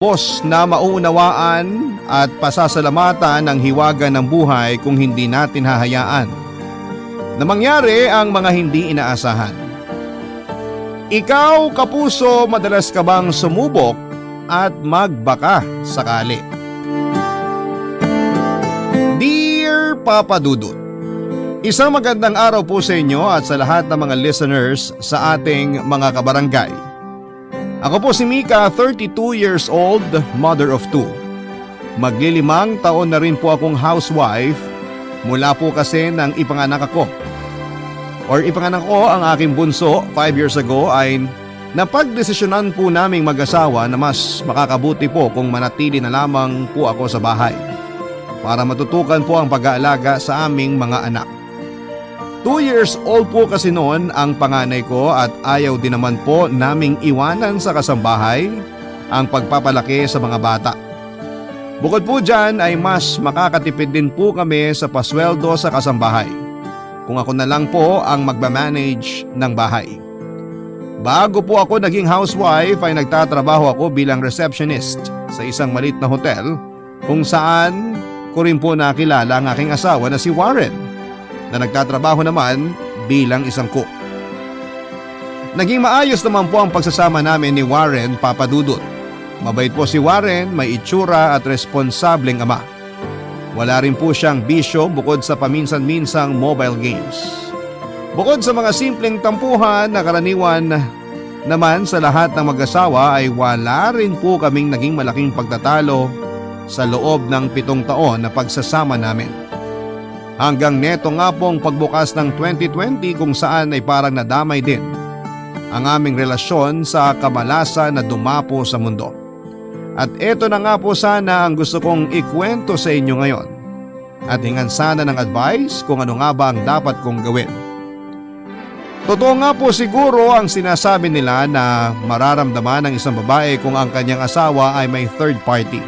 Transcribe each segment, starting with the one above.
Boss na mauunawaan at pasasalamatan ng hiwaga ng buhay kung hindi natin hahayaan na mangyari ang mga hindi inaasahan. Ikaw, kapuso, madalas ka bang sumubok at magbaka sakali? Dear Papa Dudut, isang magandang araw po sa inyo at sa lahat ng mga listeners sa ating mga kabarangay. Ako po si Mika, 32 years old, mother of two. Maglilimang taon na rin po akong housewife mula po kasi ng ipanganak ako. Ipanganak ko ang aking bunso 5 years ago ay napagdesisyonan po naming mag-asawa na mas makakabuti po kung manatili na lamang po ako sa bahay para matutukan po ang pag-aalaga sa aming mga anak. 2 years old po kasi noon ang panganay ko at ayaw din naman po naming iwanan sa kasambahay ang pagpapalaki sa mga bata. Bukod po dyan ay mas makakatipid din po kami sa pasweldo sa kasambahay kung ako na lang po ang magmamanage ng bahay. Bago po ako naging housewife ay nagtatrabaho ako bilang receptionist sa isang maliit na hotel kung saan ko rin po nakilala ang aking asawa na si Warren na nagtatrabaho naman bilang isang cook. Naging maayos naman po ang pagsasama namin ni Warren, Papa Dudut. Mabait po si Warren, may itsura at responsableng ama. Wala rin po siyang bisyo bukod sa paminsan-minsang mobile games. Bukod sa mga simpleng tampuhan na karaniwan naman sa lahat ng mag-asawa ay wala rin po kaming naging malaking pagtatalo sa loob ng 7 taon na pagsasama namin. Hanggang neto nga pong pagbukas ng 2020 kung saan ay parang nadamay din ang aming relasyon sa kamalasan na dumapo sa mundo. At eto na nga po sana ang gusto kong ikwento sa inyo ngayon at hingan sana ng advice kung ano nga ba ang dapat kong gawin. Totoo nga po siguro ang sinasabi nila na mararamdaman ng isang babae kung ang kanyang asawa ay may third party.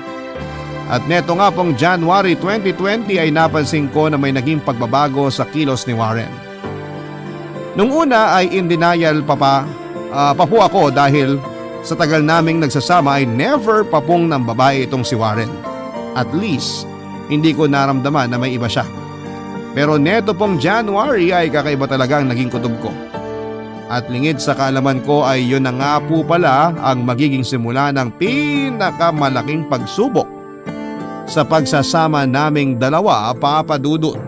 At neto nga pong January 2020 ay napansin ko na may naging pagbabago sa kilos ni Warren. Nung una ay in denial pa po ako dahil sa tagal naming nagsasama ay never pa pong ng babae itong si Warren. At least hindi ko naramdaman na may iba siya. Pero neto pong January ay kakaiba talagang naging kutob ko. At lingid sa kaalaman ko ay yun na nga po pala ang magiging simula ng pinakamalaking pagsubok sa pagsasama naming dalawa, Papa Dudut.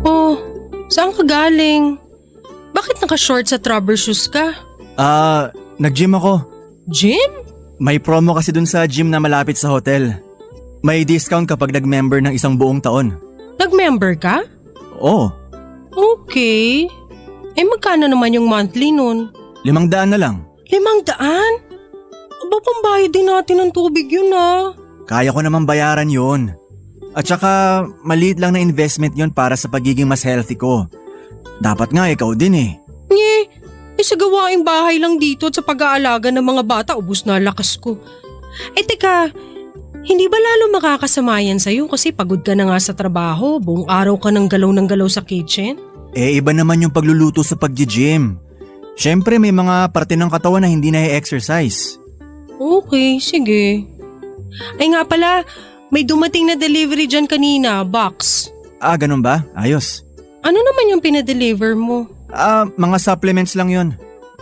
Oh, saan ka galing? Bakit naka-short sa rubber shoes ka? Nag-gym ako. Gym? May promo kasi dun sa gym na malapit sa hotel. May discount kapag nag-member ng isang buong taon. Nag-member ka? Oo, Okay. Magkano naman yung monthly nun? 500 na lang. 500? Aba, pambayad din natin ng tubig yun ah. Kaya ko naman bayaran yun. At saka maliit lang na investment yun para sa pagiging mas healthy ko. Dapat nga ikaw din eh. Sa gawaing bahay lang dito at sa pag-aalaga ng mga bata, ubus na lakas ko. Teka, hindi ba lalo makakasama yan sa'yo kasi pagod ka na nga sa trabaho, buong araw ka ng galaw sa kitchen? Iba naman yung pagluluto sa pag-gym. Syempre may mga parte ng katawan na hindi na-exercise. Okay, sige. Ay nga pala, may dumating na delivery dyan kanina, box. Ganun ba? Ayos. Ano naman yung pinadeliver mo? Mga supplements lang yun.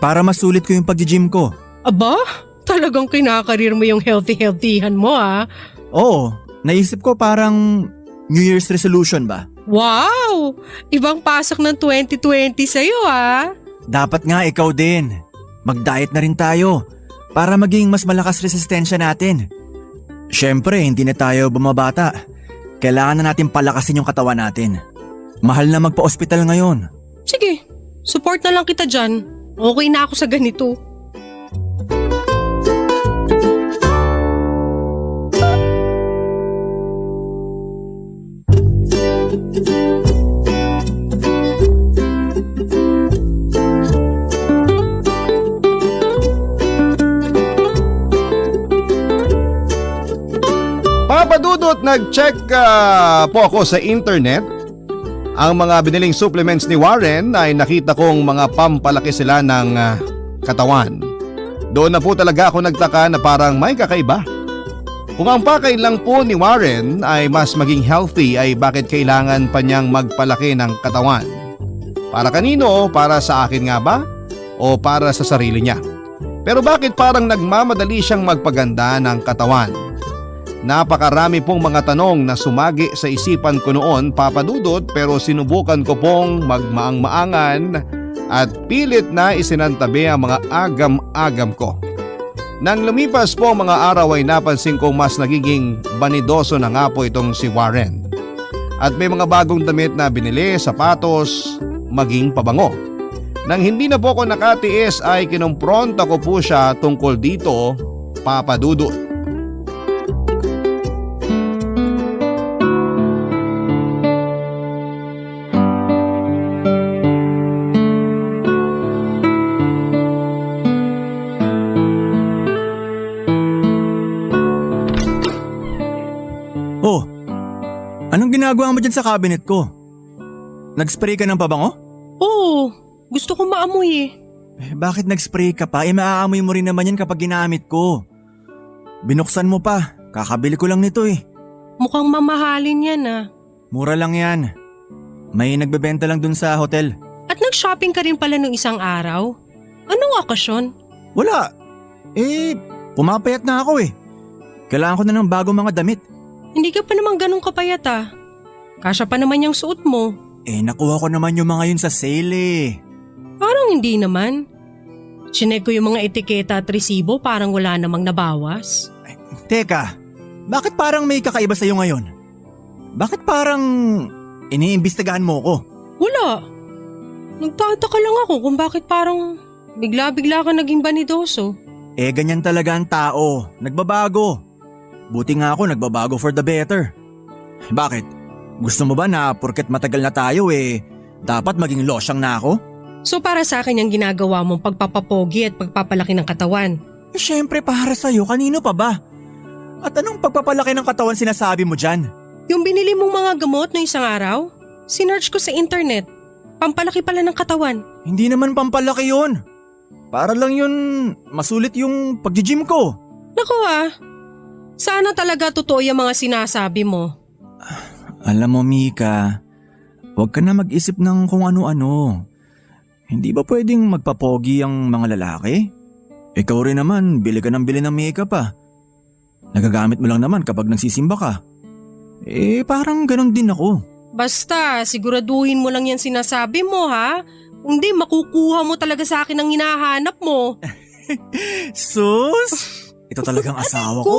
Para masulit ko yung pag-gym ko. Aba, talagang kinakarir mo yung healthy-healthyhan mo ah. Oo, naisip ko parang New Year's resolution ba? Wow! Ibang pasok ng 2020 sa'yo ah. Dapat nga ikaw din. Mag-diet na rin tayo para maging mas malakas resistensya natin. Syempre, hindi na tayo bumabata. Kailangan na natin palakasin yung katawan natin. Mahal na magpa-ospital ngayon. Sige, support na lang kita dyan. Okay na ako sa ganito. Papa Dudut, nag-check po ako sa internet. Ang mga biniling supplements ni Warren ay nakita kong mga pampalaki sila ng katawan. Doon na po talaga ako nagtaka na parang may kakaiba. Kung ang pakay lang po ni Warren ay mas maging healthy, ay bakit kailangan pa niyang magpalaki ng katawan? Para kanino? Para sa akin nga ba? O para sa sarili niya? Pero bakit parang nagmamadali siyang magpaganda ng katawan? Napakarami pong mga tanong na sumagi sa isipan ko noon, Papa Dudut, pero sinubukan ko pong magmaang-maangan at pilit na isinantabi ang mga agam-agam ko. Nang lumipas po ang mga araw ay napansin kong mas nagiging banidoso na nga po itong si Warren. At may mga bagong damit na binili, sapatos, maging pabango. Nang hindi na po ako nakatiis ay kinumpronta ko po siya tungkol dito, Papa Dudut. Oh, anong ginagawa mo dyan sa cabinet ko? Nag-spray ka ng pabango? Oo, gusto ko maamoy eh. Bakit nag-spray ka pa? Maaamoy mo rin naman yan kapag ginamit ko. Binuksan mo pa, kakabili ko lang nito eh. Mukhang mamahalin yan ah. Mura lang yan. May nagbebenta lang dun sa hotel. At nag-shopping ka rin pala nung isang araw? Anong okasyon? Wala. Pumapayat na ako eh. Kailangan ko na ng bagong mga damit. Hindi ka pa naman ganun kapayat ah. Kasya pa naman yung suot mo. Nakuha ko naman yung mga yun sa sale eh. Parang hindi naman. Chinek ko yung mga etiketa at resibo, parang wala namang nabawas. Teka, bakit parang may kakaiba sa'yo ngayon? Bakit parang iniimbestigahan mo ko? Wala. Nagtataka lang ako kung bakit parang bigla-bigla ka naging banidoso. Ganyan talaga ang tao. Nagbabago. Buti nga ako nagbabago for the better. Bakit? Gusto mo ba na porket matagal na tayo dapat maging losyang na ako? So para sa akin yung ginagawa mong pagpapapogi at pagpapalaki ng katawan. Syempre para sa'yo, kanino pa ba? At anong pagpapalaki ng katawan sinasabi mo dyan? Yung binili mong mga gamot no isang araw, sinearch ko sa internet. Pampalaki pala ng katawan. Hindi naman pampalaki yun. Para lang yun masulit yung pag-gym ko. Naku sana talaga totoo yung mga sinasabi mo. Alam mo Mika, huwag ka na mag-isip ng kung ano-ano. Hindi ba pwedeng magpapogi ang mga lalaki? Ikaw rin naman, bili ka ng bili ng makeup ah. Nagagamit mo lang naman kapag nagsisimba ka. Parang ganon din ako. Basta, siguraduhin mo lang yan sinasabi mo ha. Hindi, makukuha mo talaga sa akin ang hinahanap mo. Sus! Ito talagang asawa ko.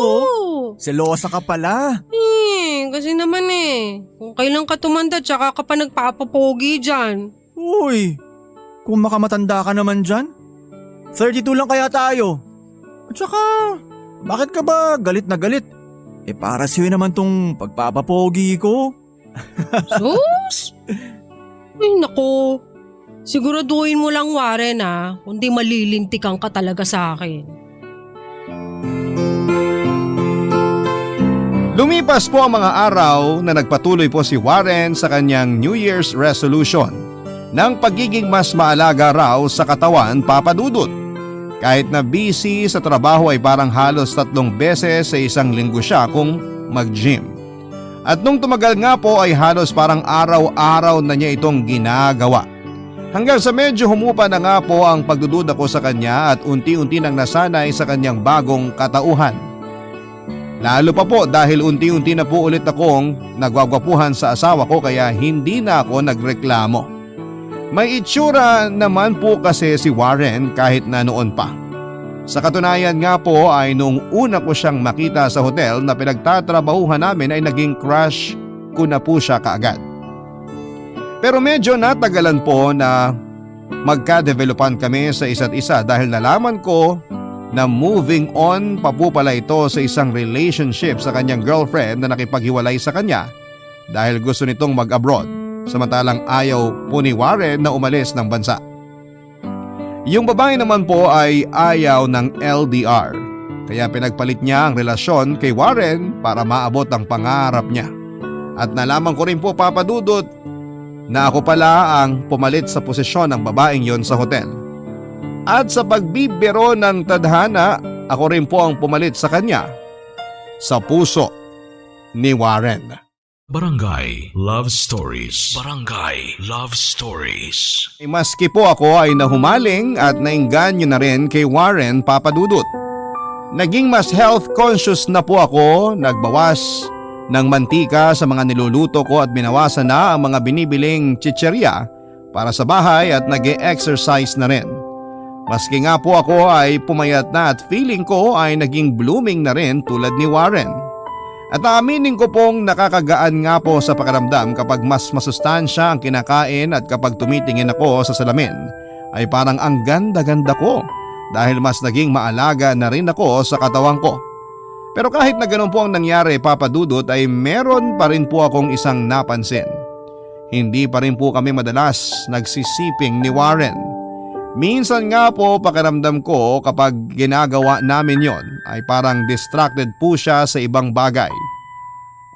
Selosa ka pala. Kasi naman kung kailan ka tumanda tsaka ka pa nagpapapogi dyan. Uy, kung makamatanda ka naman dyan. 32 lang kaya tayo. At saka, bakit ka ba galit na galit? Para sa'yo naman tong pagpapapogi ko. Sus! Ay naku, siguraduhin mo lang Warren kundi malilintikan ka talaga sa akin. Lumipas po ang mga araw na nagpatuloy po si Warren sa kanyang New Year's resolution ng pagiging mas maalaga raw sa katawan, Papa Dudut. Kahit na busy sa trabaho ay parang halos 3 beses sa isang linggo siya kung mag-gym. At nung tumagal nga po ay halos parang araw-araw na niya itong ginagawa. Hanggang sa medyo humupa na nga po ang pagdududa ko sa kanya at unti-unti nang nasanay sa kanyang bagong katauhan. Lalo pa po dahil unti-unti na po ulit akong nagwagwapuhan sa asawa ko kaya hindi na ako nagreklamo. May itsura naman po kasi si Warren kahit na noon pa. Sa katunayan nga po ay nung una ko siyang makita sa hotel na pinagtatrabahuhan namin ay naging crush ko na po siya kaagad. Pero medyo natagalan po na magka-developan kami sa isa't isa dahil nalaman ko na moving on pa po pala ito sa isang relationship sa kanyang girlfriend na nakipaghiwalay sa kanya dahil gusto nitong mag-abroad samantalang ayaw po ni Warren na umalis ng bansa. Yung babae naman po ay ayaw ng LDR Kaya pinagpalit niya ang relasyon kay Warren para maabot ang pangarap niya. At nalaman ko rin po, Papa Dudut, na ako pala ang pumalit sa posisyon ng babaeng yon sa hotel. At sa pagbibiro ng tadhana, ako rin po ang pumalit sa kanya sa puso ni Warren. Barangay Love Stories. Barangay Love Stories. Maski po ako ay nahumaling at nainganyo na rin kay Warren, Papa Dudut. Naging mas health conscious na po ako, nagbawas ng mantika sa mga niluluto ko at binawasan na ang mga binibiling chicherya para sa bahay at nag-e-exercise na rin. Maski nga po ako ay pumayat na at feeling ko ay naging blooming na rin tulad ni Warren. At aaminin ko pong nakakagaan nga po sa pakiramdam kapag mas masustansya ang kinakain at kapag tumitingin ako sa salamin ay parang ang ganda-ganda ko dahil mas naging maalaga na rin ako sa katawan ko. Pero kahit na ganun po ang nangyari, Papa Dudut, ay meron pa rin po akong isang napansin. Hindi pa rin po kami madalas nagsisiping ni Warren. Minsan nga po pakiramdam ko kapag ginagawa namin yon ay parang distracted po siya sa ibang bagay.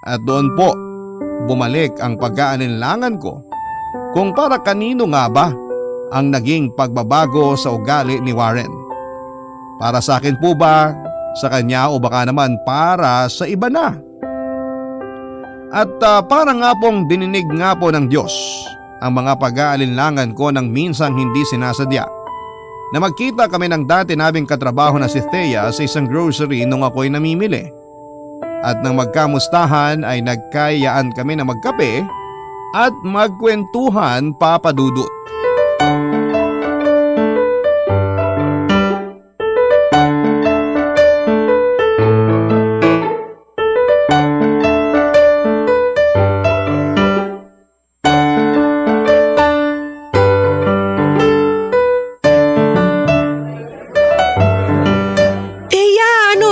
At doon po bumalik ang pag-aalinlangan ko kung para kanino nga ba ang naging pagbabago sa ugali ni Warren. Para sa akin po ba, sa kanya o baka naman para sa iba na? At para nga pong dininig nga po ng Diyos ang mga pag-aalinlangan ko nang minsang hindi sinasadya. Na magkita kami ng dati naming katrabaho na si Thea sa isang grocery nung ako'y namimili. At nang magkamustahan ay nagkayaan kami na magkape at magkwentuhan, Papa Dudut.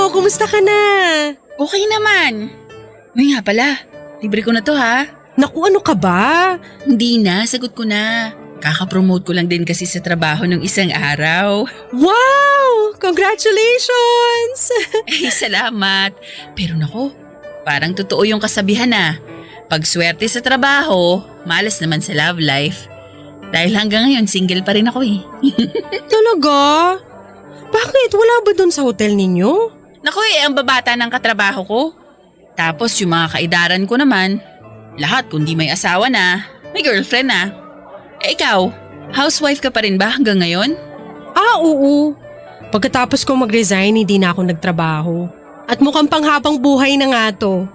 Kumusta ka na? Okay naman. Uy nga pala, libre ko na to ha. Naku, ano ka ba? Hindi na, sagot ko na. Kaka-promote ko lang din kasi sa trabaho ng isang araw. Wow! Congratulations! Eh, salamat. Pero nako, parang totoo yung kasabihan na. Pag swerte sa trabaho, malas naman sa love life. Dahil hanggang ngayon, single pa rin ako eh. Talaga? Bakit? Wala ba dun sa hotel ninyo? Naku ang babata ng katrabaho ko. Tapos yung mga kaidaran ko naman, lahat kundi may asawa na, may girlfriend na. Eh ikaw, housewife ka pa rin ba hanggang ngayon? Oo. Pagkatapos kong mag-resign, hindi na ako nagtrabaho. At mukhang panghabang buhay na nga to.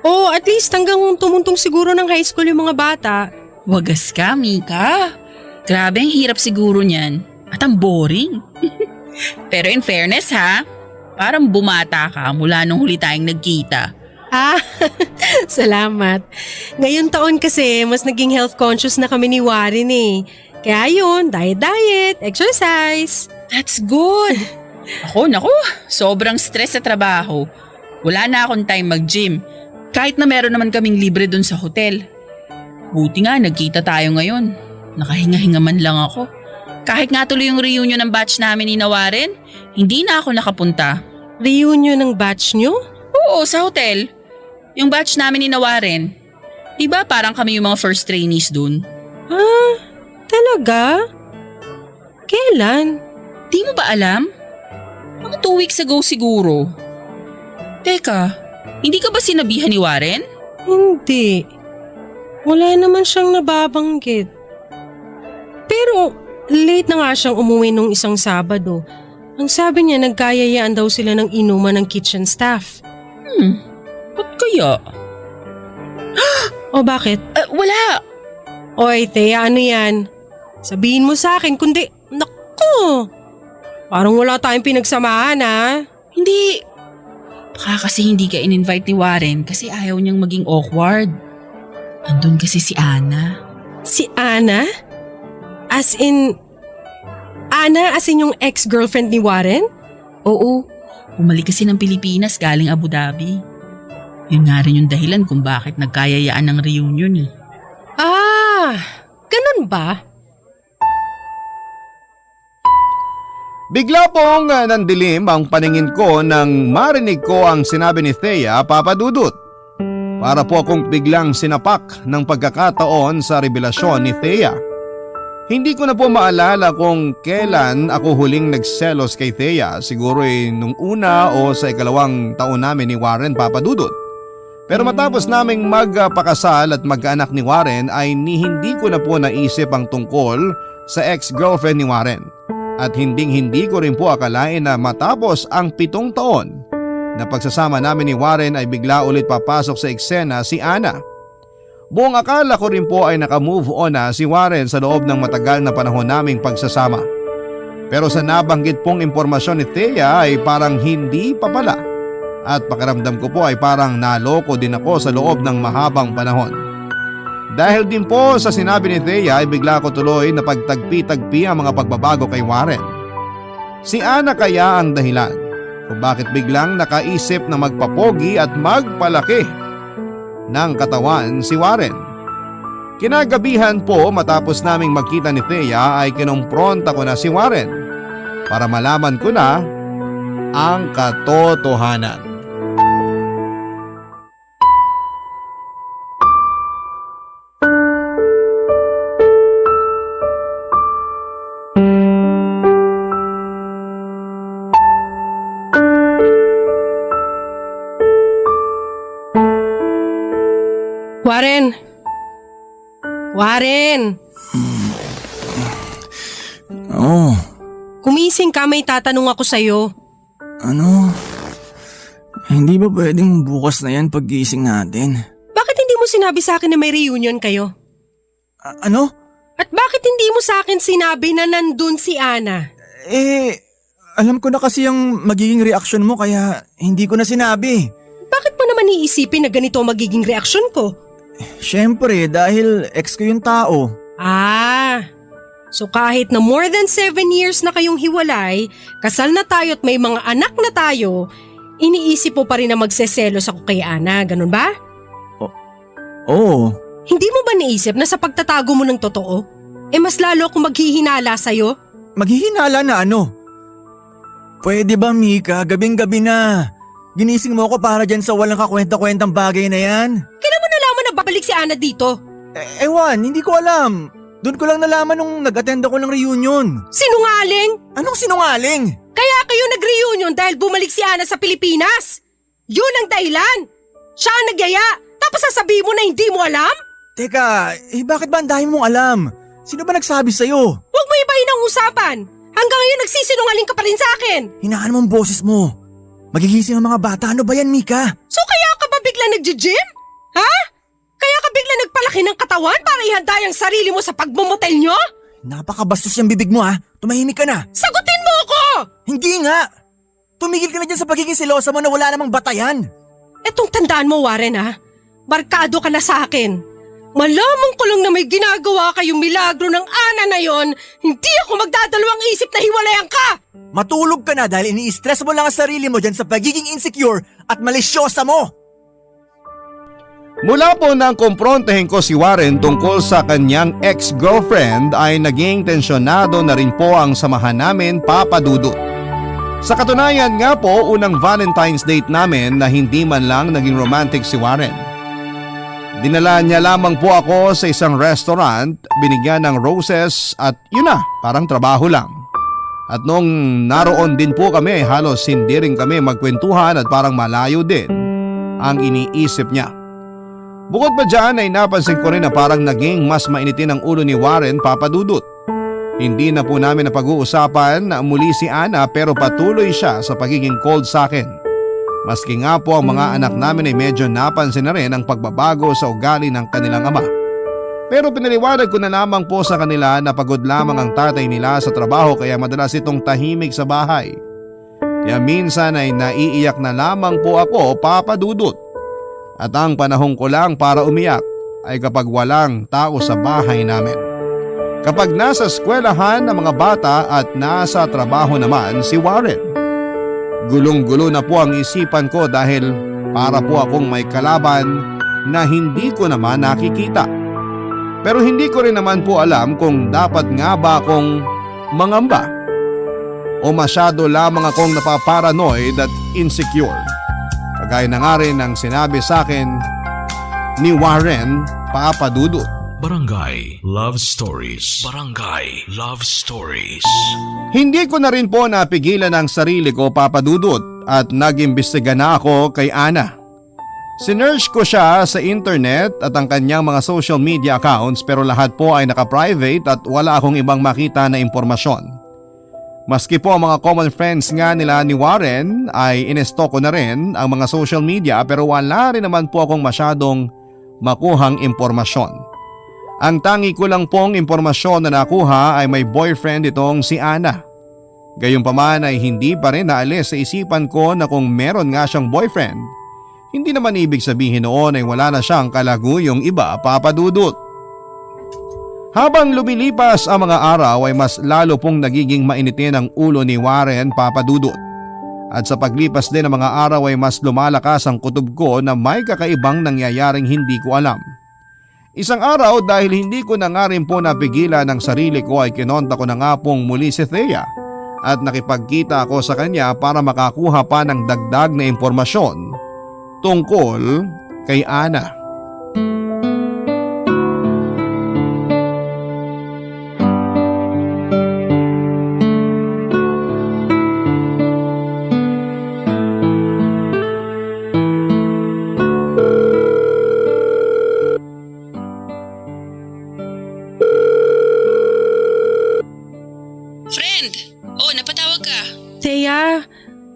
Oh, at least hanggang tumuntong siguro ng high school yung mga bata. Wagas ka, Mika. Grabe ang hirap siguro niyan. At ang boring. Pero in fairness ha, parang bumata ka mula nung huli tayong nagkita. Salamat. Ngayon taon kasi mas naging health conscious na kami ni Warren eh. Kaya yun, diet, exercise. That's good. Naku, sobrang stress sa trabaho. Wala na akong time mag-gym. Kahit na meron naman kaming libre dun sa hotel. Buti nga nagkita tayo ngayon. Nakahinga-hinga man lang ako. Kahit nga tuloy yung reunion ng batch namin ni Warren, hindi na ako nakapunta. Reunion ng batch nyo? Oo, sa hotel. Yung batch namin ni Warren. Diba parang kami yung mga first trainees dun? Talaga? Kailan? Di mo ba alam? Mga 2 weeks ago siguro. Teka, hindi ka ba sinabihan ni Warren? Hindi. Wala naman siyang nababanggit. Pero late na nga siyang umuwi nung isang Sabado. Ang sabi niya nagkayayaan daw sila ng inuman ng kitchen staff. Ba't kaya? O bakit? Wala. Oy, Thea, ano yan? Sabihin mo sa akin, kundi, naku! Parang wala tayong pinagsamahan ha? Hindi. Baka kasi hindi ka in-invite ni Warren kasi ayaw niyang maging awkward. Andun kasi si Ana. Si Ana? As in yung ex-girlfriend ni Warren? Oo, bumalik kasi ng Pilipinas galing Abu Dhabi. Yun nga rin yung dahilan kung bakit nagkayayaan ng reunion eh. Ganun ba? Bigla pong nandilim ang paningin ko nang marinig ko ang sinabi ni Thea, Papa Dudut. Para po akong biglang sinapak ng pagkakataon sa revelasyon ni Thea. Hindi ko na po maalala kung kailan ako huling nagselos kay Thea, siguro nung una o sa ikalawang taon namin ni Warren, Papa Dudut. Pero matapos naming magpakasal at magkaanak ni Warren ay hindi ko na po naisip ang tungkol sa ex-girlfriend ni Warren. At hindi ko rin po akalain na matapos ang 7 taon na pagsasama namin ni Warren ay bigla ulit papasok sa eksena si Ana. Buong akala ko rin po ay nakamove on na si Warren sa loob ng matagal na panahon naming pagsasama. Pero sa nabanggit pong impormasyon ni Thea ay parang hindi pa pala. At pakiramdam ko po ay parang naloko din ako sa loob ng mahabang panahon. Dahil din po sa sinabi ni Thea ay bigla ko tuloy na pagtagpi-tagpi ang mga pagbabago kay Warren. Si Ana kaya ang dahilan kung bakit biglang nakaisip na magpapogi at magpalaki ng katawan si Warren. Kinagabihan po matapos naming magkita ni Thea ay kinumpronta ko na si Warren para malaman ko na ang katotohanan. Warren! Warren! Oh, Kumising ka, may tatanong ako sa'yo. ano? Hindi ba pwedeng bukas na yan paggising natin? Bakit hindi mo sinabi sa akin na may reunion kayo? Ano? At bakit hindi mo sa akin sinabi na nandun si Ana? Alam ko na kasi yung magiging reaksyon mo kaya hindi ko na sinabi. Bakit mo naman iisipin na ganito ang magiging reaksyon ko? Siyempre, dahil ex ko yung tao. So kahit na more than 7 years na kayong hiwalay, kasal na tayo at may mga anak na tayo, iniisip mo pa rin na magseselos ako kay Ana, ganun ba? Oo. Hindi mo ba naisip na sa pagtatago mo ng totoo, mas lalo akong maghihinala sa'yo? Maghihinala na ano? Pwede ba, Mika? Gabing-gabi na. Ginising mo ako para dyan sa walang kakwenta-kwentang bagay na yan? Kailan mo nalaman na babalik si Ana dito? Ewan, hindi ko alam. Doon ko lang nalaman nung nag-attend ako ng reunion. Sinungaling? Anong sinungaling? Kaya kayo nag-reunion dahil bumalik si Ana sa Pilipinas? Yun ang dahilan. Siya ang nagyaya, tapos sasabihin mo na hindi mo alam? Teka, bakit ba ang dami mong alam? Sino ba nagsabi sa'yo? Huwag mo ibahin ang usapan. Hanggang ngayon nagsisinungaling ka pa rin sa akin. Hinaan mo ang boses mo. Magigising ang mga bata. Ano ba yan, Mika? So kaya ka ba bigla nag-gym? Ha? Kaya ka bigla nagpalaki ng katawan para ihanda ang sarili mo sa pagmumotel nyo? Napakabastos yung bibig mo ha. Tumahimik ka na. Sagutin mo ako! Hindi nga. Tumigil ka na dyan sa pagiging selosa mo na wala namang batayan. Etong tandaan mo, Warren ha. Barkado ka na sa akin. Malaman ko lang na may ginagawa kayong milagro ng Ana na yon, hindi ako magdadalawang isip na hiwalayan ka! Matulog ka na dahil ini-stress mo lang ang sarili mo dyan sa pagiging insecure at malisyosa mo. Mula po nang kumprontahin ko si Warren tungkol sa kanyang ex-girlfriend ay naging tensyonado na rin po ang samahan namin, Papa Dudut. Sa katunayan nga po, unang Valentine's date namin na hindi man lang naging romantic si Warren. Dinala niya lamang po ako sa isang restaurant, binigyan ng roses at yun na, parang trabaho lang. At nung naroon din po kami, halos hindi rin kami magkwentuhan at parang malayo din ang iniisip niya. Bukod pa dyan ay napansin ko rin na parang naging mas mainitin ang ulo ni Warren, Papa Dudut. Hindi na po namin napag-uusapan na muli si Ana pero patuloy siya sa pagiging cold sa akin. Maski nga po ang mga anak namin ay medyo napansin na rin ang pagbabago sa ugali ng kanilang ama. Pero pinaliwanag ko na lamang po sa kanila na pagod lamang ang tatay nila sa trabaho kaya madalas itong tahimik sa bahay. Kaya minsan ay naiiyak na lamang po ako, Papa Dudut. At ang panahon ko lang para umiyak ay kapag walang tao sa bahay namin. Kapag nasa eskwelahan ng mga bata at nasa trabaho naman si Warren. Gulong-gulo na po ang isipan ko dahil para po akong may kalaban na hindi ko naman nakikita. Pero hindi ko rin naman po alam kung dapat nga ba akong mangamba. o masyado lamang akong napaparanoid at insecure? Kagaya na nga rin ang sinabi sa akin ni Warren, Papa Dudut. Barangay Love Stories. Barangay Love Stories. Hindi ko na rin po napigilan ang sarili ko, Papa Dudut, at nag-imbestiga na ako kay Ana. Sinearch ko siya sa internet at ang kanyang mga social media accounts, pero lahat po ay naka-private at wala akong ibang makita na impormasyon. Maski po ang mga common friends nga nila ni Warren ay inestalk ko na rin ang mga social media, pero wala rin naman po akong masyadong makuhang impormasyon. Ang tangi ko lang pong impormasyon na nakuha ay may boyfriend itong si Ana. Gayunpaman ay hindi pa rin naalis sa isipan ko na kung meron nga siyang boyfriend, hindi naman ibig sabihin noon ay wala na siyang kalaguyong iba, Papa Dudut. Habang lumilipas ang mga araw ay mas lalo pong nagiging mainitin ang ulo ni Warren, Papa Dudut. At sa paglipas din ng mga araw ay mas lumalakas ang kutob ko na may kakaibang nangyayaring hindi ko alam. Isang araw dahil hindi ko na nga rin po napigilan ang sarili ko ay kinonta ko na nga pong muli si Thea at nakipagkita ako sa kanya para makakuha pa ng dagdag na impormasyon tungkol kay Ana.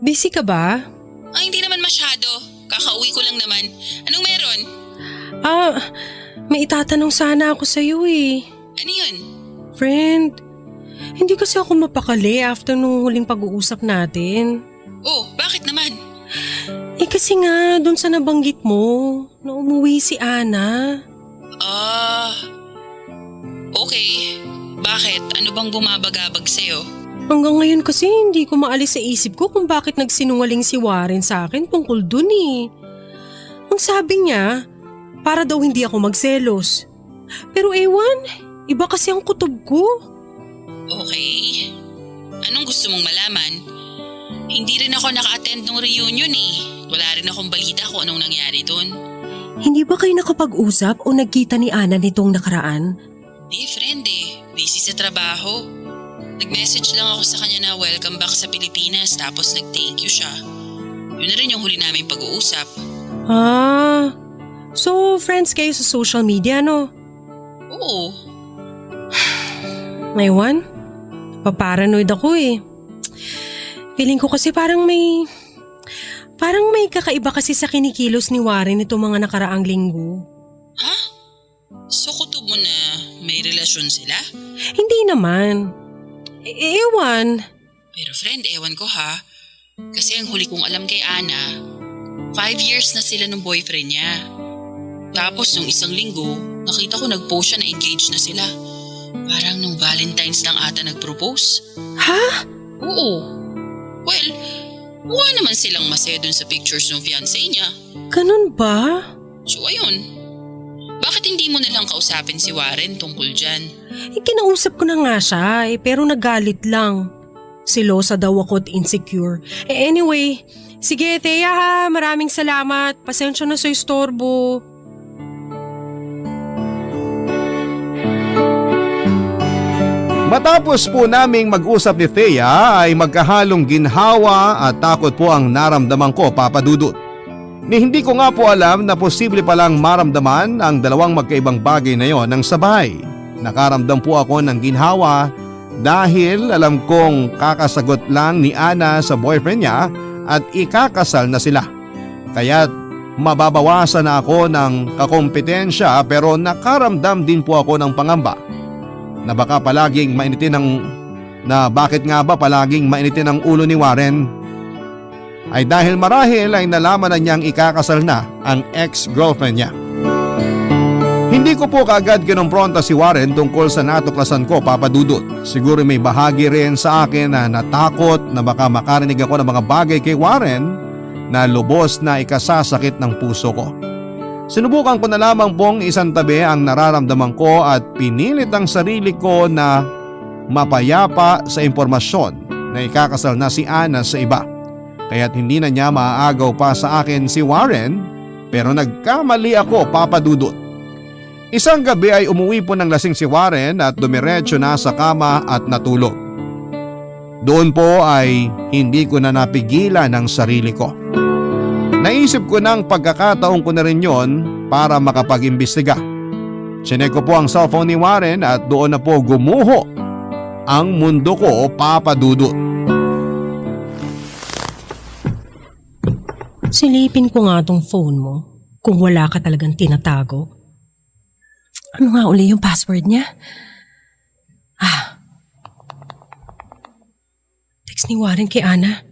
Busy ka ba? Hindi naman masyado. Kakauwi ko lang naman. Anong meron? May itatanong sana ako sa'yo eh. Ano yun? Friend, hindi kasi ako mapakali after nung huling pag-uusap natin. Oh, bakit naman? Kasi nga dun sa nabanggit mo na umuwi si Ana. Okay. Bakit? Ano bang bumabagabag sa'yo? Hanggang ngayon kasi hindi ko maalis sa isip ko kung bakit nagsinungaling si Warren sa akin tungkol dun eh. Ang sabi niya, para daw hindi ako magselos. Pero ewan, iba kasi ang kutob ko. Okay. Anong gusto mong malaman? Hindi rin ako naka-attend ng reunion eh. Wala rin akong balita kung anong nangyari dun. Hindi ba kayo nakapag-usap o nagkita ni Ana nitong nakaraan? Hindi friend eh. Busy sa trabaho. Nag-message lang ako sa kanya na welcome back sa Pilipinas tapos nag-thank you siya. Yun na rin yung huli naming pag-uusap. So friends kayo sa social media no? Oo. Ngayon, paparanoid ako eh. Feeling ko kasi parang may kakaiba kasi sa kinikilos ni Warren itong mga nakaraang linggo. Ha? So kutob mo na may relasyon sila? Hindi naman. Ewan. Pero friend, ewan ko ha. Kasi ang huli kong alam kay Ana, 5 years na sila ng boyfriend niya. Tapos nung isang linggo, nakita ko nag-post siya na engaged na sila. Parang nung Valentine's lang ata nag-propose. Ha? Oo. Well, mukha naman silang masaya dun sa pictures ng fiancé niya. Ganun ba? So ayun. Bakit hindi mo nalang kausapin si Warren tungkol dyan? Kinausap ko na nga siya pero nagalit lang. Silosa daw ako at insecure. Anyway, sige Thea ha, maraming salamat. Pasensya na sa istorbo. Matapos po naming mag-usap ni Thea ay magkahalong ginhawa at takot po ang naramdaman ko, Papa Dudut. Ni hindi ko nga po alam na posible palang maramdaman ang dalawang magkaibang bagay na yon ng sabay. Nakaramdam po ako ng ginhawa dahil alam kong kakasagot lang ni Ana sa boyfriend niya at ikakasal na sila. Kaya't mababawasan na ako ng kakompetensya, pero nakaramdam din po ako ng pangamba na baka palaging mainitin bakit nga ba palaging mainitin ang ulo ni Warren? Ay dahil marahil ay nalaman na niyang ikakasal na ang ex-girlfriend niya. Hindi ko po kaagad kinompronta si Warren tungkol sa natuklasan ko, Papa Dudut. Siguro may bahagi rin sa akin na natakot na baka makarinig ako ng mga bagay kay Warren na lubos na ikasasakit ng puso ko. Sinubukan ko na lamang pong isantabi ang nararamdaman ko at pinilit ang sarili ko na mapayapa sa impormasyon na ikakasal na si Ana sa iba. Kaya't hindi na niya maaagaw pa sa akin si Warren, pero nagkamali ako, Papa Dudut. Isang gabi ay umuwi po ng lasing si Warren at dumiretso na sa kama at natulog. Doon po ay hindi ko na napigilan ang sarili ko. Naisip ko ng pagkakataon ko na rin yon para makapag-imbestiga. Chinek ko po ang cellphone ni Warren at doon na po gumuho ang mundo ko, Papa Dudut. Silipin ko nga tong phone mo kung wala ka talagang tinatago. Ano nga uli yung password niya? Text ni Warren kay Ana.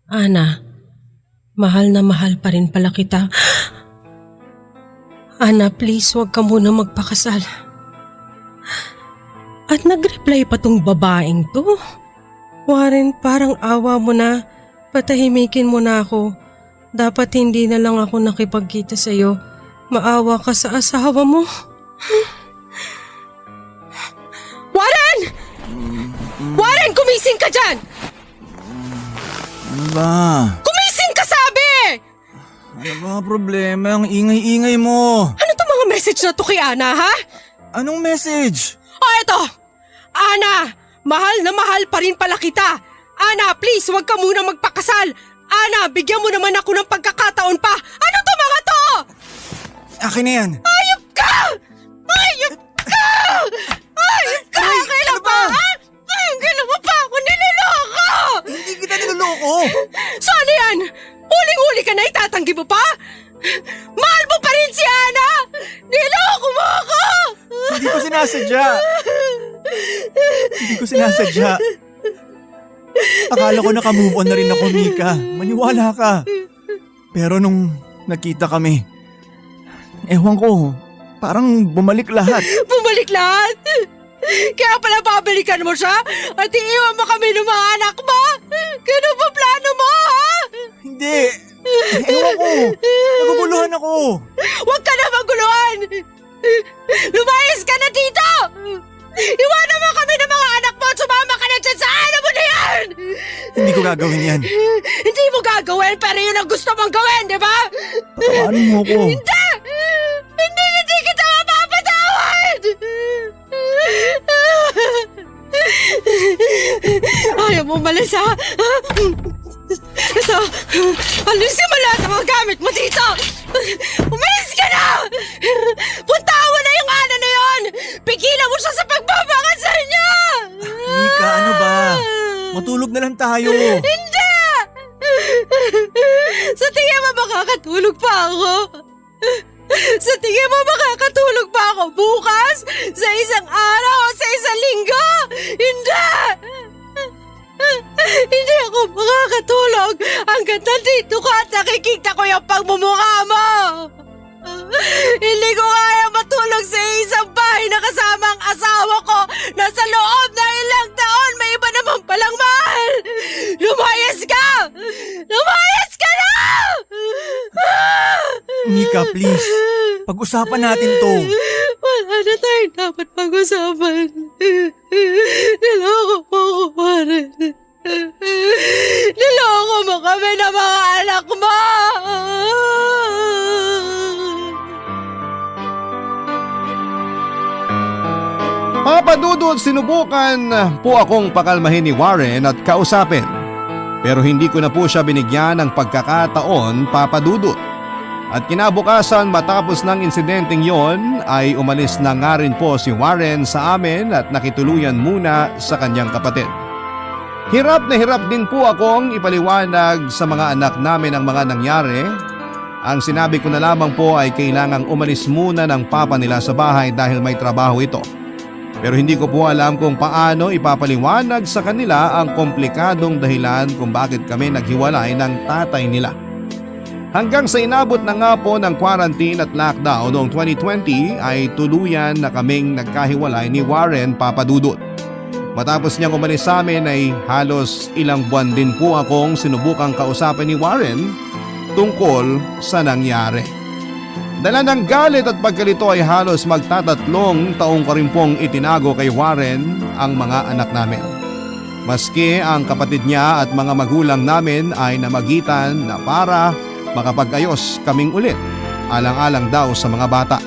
Ana, mahal na mahal pa rin pala kita. Ana, please wag ka muna magpakasal. At nag-reply pa tong babaeng to. Warren, parang awa mo na. Patahimikin mo na ako. Dapat hindi na lang ako nakipagkita sa'yo. Maawa ka sa asawa mo. Warren! Warren, kumising ka dyan! Ano ba? Kumising ka, sabi! Ano ba problema? Ang ingay-ingay mo. Ano to mga message na to kay Ana, ha? Anong message? Eto! Ana, mahal na mahal pa rin pala kita. Ana, please, wag ka muna magpakasal. Ana, bigyan mo naman ako ng pagkakataon pa. Ano to mga to? Akin na yan. Ayop ka! Ayop ka! Ayop ka! Aray, Kailan ano ba? pa, ha? Kailan mo pa ako niloloko? Hindi kita niloloko. So ano yan? Uling-uli ka na, itatanggi mo pa? Mahal mo pa rin si Ana! Niloko mo ako! Hindi ko sinasadya. Hindi ko sinasadya. Akala ko naka-move on na rin ako, Mika. Maniwala ka. Pero nung nakita kami, ewan ko, parang bumalik lahat. Bumalik lahat? Kaya pala babalikan mo siya at iiwan mo kami ng mga anak mo? Ganun ba plano mo, ha? Hindi. Ewan ko. Naguguluhan ako. Huwag ka na maguluhan! Lumayas ka na dito! Iwanan mo kami ng mga anak mo at sumama ka na dyan sa ano mo na yan! Hindi ko gagawin yan. Hindi mo gagawin pero yun ang gusto mong gawin, di ba? Patawarin mo ako. Hindi! Hindi kita mapapatawad! Ayaw mo umalis, ha? Ito, alisin mo lahat ng mga gamit mo dito! Umalis ka na! Puntaan mo na yung Ana na yon! Pigilan mo siya sa pagbabakasal niya! Mika, ano ba? Matulog na lang tayo. Hindi! Sa tingin mo makakatulog pa ako? Sa tingin mo makakatulog pa ako bukas? Sa isang araw o sa isang linggo? Hindi! Hindi ako makakatulog hanggat nandito ka at nakikita ko yung pagmumukha mo! Hindi ko kaya matulog sa isang bahay na kasama ang asawa ko na sa loob ng ilang taon may iba naman palang mahal! Lumayas ka! Lumayas ka na! Mika, please. Pag-usapan natin to. Wala na tayong dapat pag-usapan. Niloko mo ako, pare. Niloko mo kami ng mga anak mo! Papa Dudut, sinubukan po akong pakalmahin ni Warren at kausapin. Pero hindi ko na po siya binigyan ng pagkakataon, Papa Dudut. At kinabukasan matapos ng insidenteng yon ay umalis na nga rin po si Warren sa amin at nakituluyan muna sa kanyang kapatid. Hirap na hirap din po akong ipaliwanag sa mga anak namin ang mga nangyari. Ang sinabi ko na lamang po ay kailangang umalis muna ng papa nila sa bahay dahil may trabaho ito. Pero hindi ko po alam kung paano ipapaliwanag sa kanila ang komplikadong dahilan kung bakit kami naghiwalay ng tatay nila. Hanggang sa inabot na nga po ng quarantine at lockdown noong 2020 ay tuluyan na kaming nagkahiwalay ni Warren, Papa Dudut. Matapos niyang umalis sa amin ay halos ilang buwan din po akong sinubukang kausapin ni Warren tungkol sa nangyari. Dala ng galit at pagkalito ay halos magtatatlong taong ko rin pong itinago kay Warren ang mga anak namin. Maski ang kapatid niya at mga magulang namin ay namagitan na para makapag-ayos kaming ulit, alang-alang daw sa mga bata.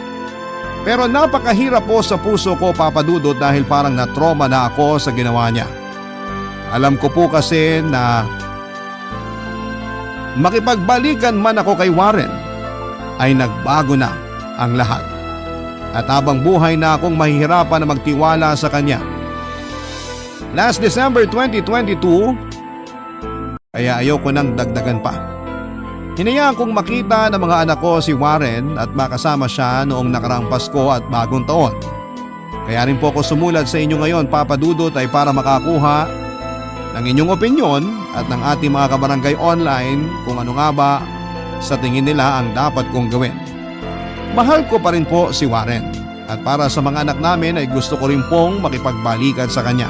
Pero napakahirap po sa puso ko, Papa Dudut, dahil parang na-trauma na ako sa ginawa niya. Alam ko po kasi na makipagbalikan man ako kay Warren ay nagbago na ang lahat. At habang buhay na akong mahihirapan na magtiwala sa kanya. Last December 2022, kaya ayoko nang dagdagan pa. Hinayaan kong makita ng mga anak ko si Warren at makasama siya noong nakaraang Pasko at Bagong Taon. Kaya rin po ako sumulat sa inyo ngayon, Papa Dudut, ay para makakuha ng inyong opinyon at ng ating mga kabarangay online kung ano nga ba sa tingin nila ang dapat kong gawin. Mahal ko pa rin po si Warren at para sa mga anak namin ay gusto ko rin pong makipagbalikan sa kanya.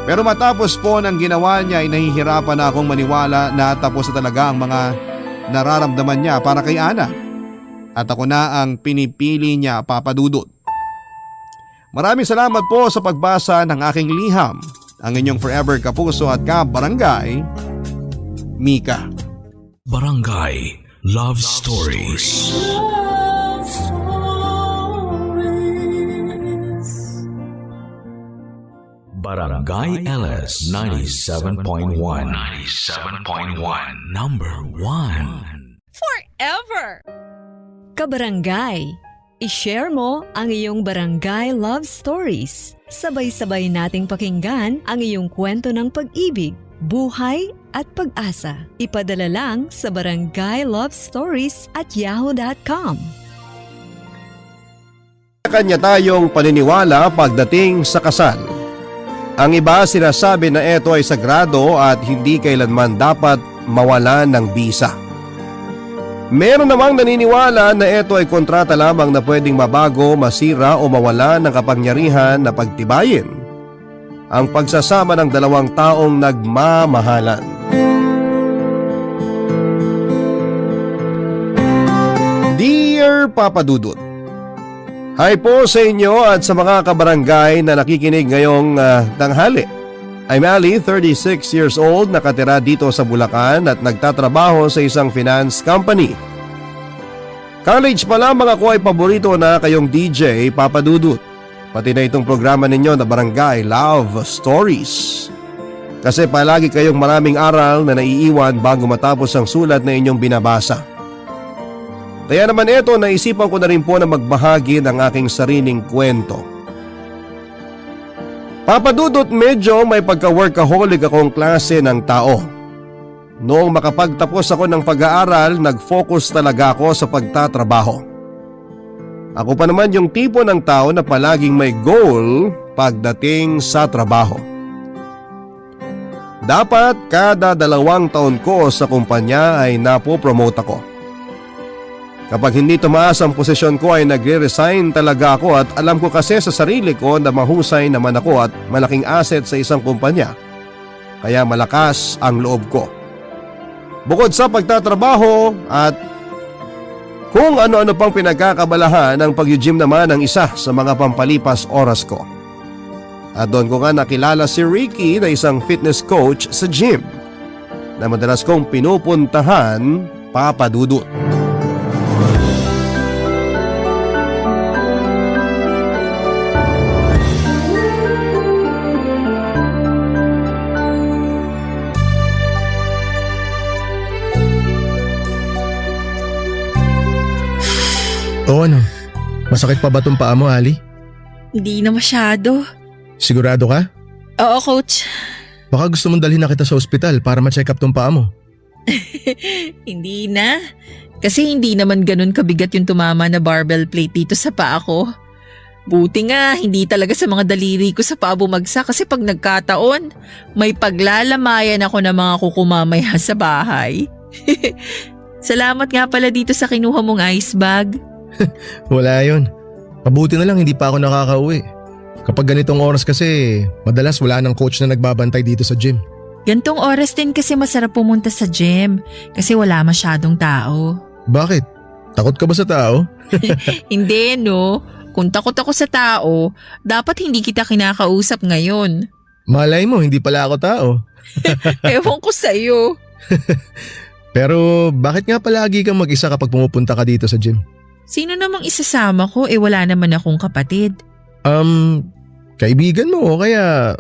Pero matapos po ng ginawa niya ay nahihirapan na akong maniwala na tapos na talaga ang mga nararamdaman niya para kay Ana. At ako na ang pinipili niya, Papa Dudut. Maraming salamat po sa pagbasa ng aking liham. Ang inyong forever kapuso at kabarangay, Mika. Barangay Love Stories. Barangay LS 97.1 Number 1 Forever! Kabarangay, i-share mo ang iyong barangay love stories. Sabay-sabay nating pakinggan ang iyong kwento ng pag-ibig, buhay at pag-asa. Ipadala lang sa barangaylovestories@yahoo.com. Kanya tayong paniniwala pagdating sa kasal. Ang iba sinasabi na ito ay sagrado at hindi kailanman dapat mawala ng bisa. Meron namang naniniwala na ito ay kontrata lamang na pwedeng mabago, masira o mawala ng kapangyarihan na pagtibayin ang pagsasama ng dalawang taong nagmamahalan. Dear Papa Dudut, hi po sa inyo at sa mga kabarangay na nakikinig ngayong tanghali. I'm Ali, 36 years old, nakatira dito sa Bulacan at nagtatrabaho sa isang finance company. College pa lamang ako ay paborito na kayong DJ, Papa Dudut. Pati na itong programa ninyo na Barangay Love Stories. Kasi palagi kayong maraming aral na naiiwan bago matapos ang sulat na inyong binabasa. Kaya naman ito, naisipan ko na rin po na magbahagi ng aking sariling kwento. Papa Dudut, medyo may pagka-workaholic akong klase ng tao. Noong makapagtapos ako ng pag-aaral, nag-focus talaga ako sa pagtatrabaho. Ako pa naman yung tipo ng tao na palaging may goal pagdating sa trabaho. Dapat kada 2 taon ko sa kumpanya ay napopromote ako. Kapag hindi tumaas ang posisyon ko ay nagre-resign talaga ako at alam ko kasi sa sarili ko na mahusay naman ako at malaking asset sa isang kumpanya. Kaya malakas ang loob ko. Bukod sa pagtatrabaho at kung ano-ano pang pinagkakabalahan, ang pag-gym naman ang isa sa mga pampalipas oras ko. At doon ko nga nakilala si Ricky na isang fitness coach sa gym na madalas kong pinupuntahan, Papa Dudut. O ano? Masakit pa ba tong paa mo, Ali? Hindi na masyado. Sigurado ka? Oo, coach. Baka gusto mong dalhin na kita sa ospital para ma-check up tong paa mo. Hindi na. Kasi hindi naman ganun kabigat yung tumama na barbell plate dito sa paa ko. Buti nga, hindi talaga sa mga daliri ko sa paa bumagsak kasi pag nagkataon, may paglalamayan ako ng mga kukumamaya sa bahay. Salamat nga pala dito sa kinuha mong ice bag. Wala yun. Mabuti na lang hindi pa ako nakakauwi. Kapag ganitong oras kasi, madalas wala nang coach na nagbabantay dito sa gym. Gantong oras din kasi masarap pumunta sa gym kasi wala masyadong tao. Bakit? Takot ka ba sa tao? Hindi no. Kung takot ako sa tao, dapat hindi kita kinakausap ngayon. Malay mo, hindi pala ako tao. Ewan ko sa'yo. Pero bakit nga palagi kang mag-isa kapag pumupunta ka dito sa gym? Sino namang isasama ko wala naman akong kapatid. Kaibigan mo o kaya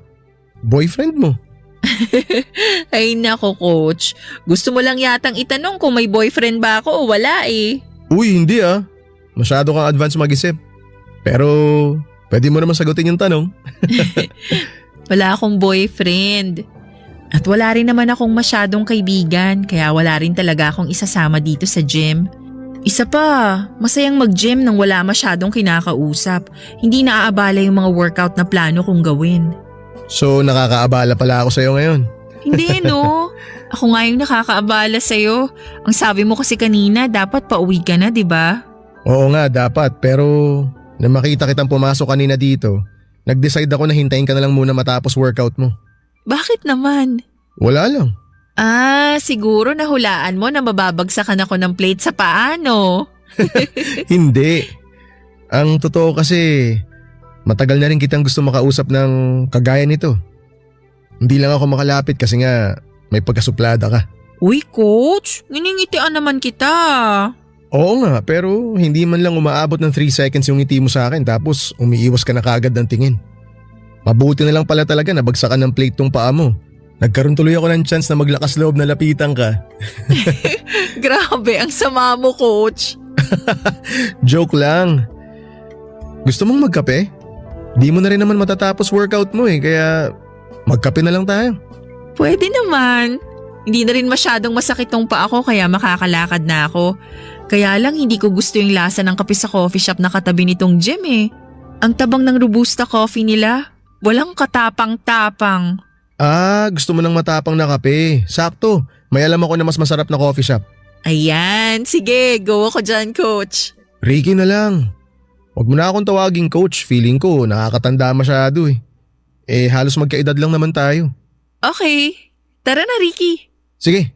boyfriend mo? Ay nako coach, gusto mo lang yatang itanong kung may boyfriend ba ako o wala eh. Uy, hindi ah. Masyado kang advance mag-isip. Pero pwede mo naman sagutin yung tanong. Wala akong boyfriend. At wala rin naman akong masyadong kaibigan kaya wala rin talaga akong isasama dito sa gym. Isa pa, masayang mag-gym nang wala masyadong kinakausap. Hindi naaabala yung mga workout na plano kong gawin. So nakakaabala pala ako sa'yo ngayon. Hindi no, ako nga yung nakakaabala sa'yo. Ang sabi mo kasi kanina dapat pauwi ka na, di ba? Oo nga, dapat. Pero nang makita kitang pumasok kanina dito, nag-decide ako na hintayin ka na lang muna matapos workout mo. Bakit naman? Wala lang. Siguro nahulaan mo na mababagsakan ako ng plate sa paa, no? Hindi. Ang totoo kasi, matagal na rin kitang gusto makausap ng kagaya nito. Hindi lang ako makalapit kasi nga may pagkasuplada ka. Uy, coach, nginingitian naman kita. Oo nga, pero hindi man lang umaabot ng 3 seconds yung ngiti mo sa akin tapos umiiwas ka na kagad ng tingin. Mabuti na lang pala talaga na bagsakan ng plate tong paa mo. Nagkaroon tuloy ako ng chance na maglakas loob na lapitan ka. Grabe, ang sama mo, coach. Joke lang. Gusto mong magkape? Di mo na rin naman matatapos workout mo kaya magkape na lang tayo. Pwede naman. Hindi na rin masyadong masakit tong paa ko kaya makakalakad na ako. Kaya lang hindi ko gusto yung lasa ng kape sa coffee shop na katabi nitong gym eh. Ang tabang ng Robusta coffee nila. Walang katapang-tapang. Gusto mo ng matapang na kape. Sakto, may alam ako na mas masarap na coffee shop. Ayan, sige, go ako dyan, coach. Ricky na lang. Huwag mo na akong tawaging coach, feeling ko nakakatanda masyado halos magkaedad lang naman tayo. Okay, tara na Ricky. Sige,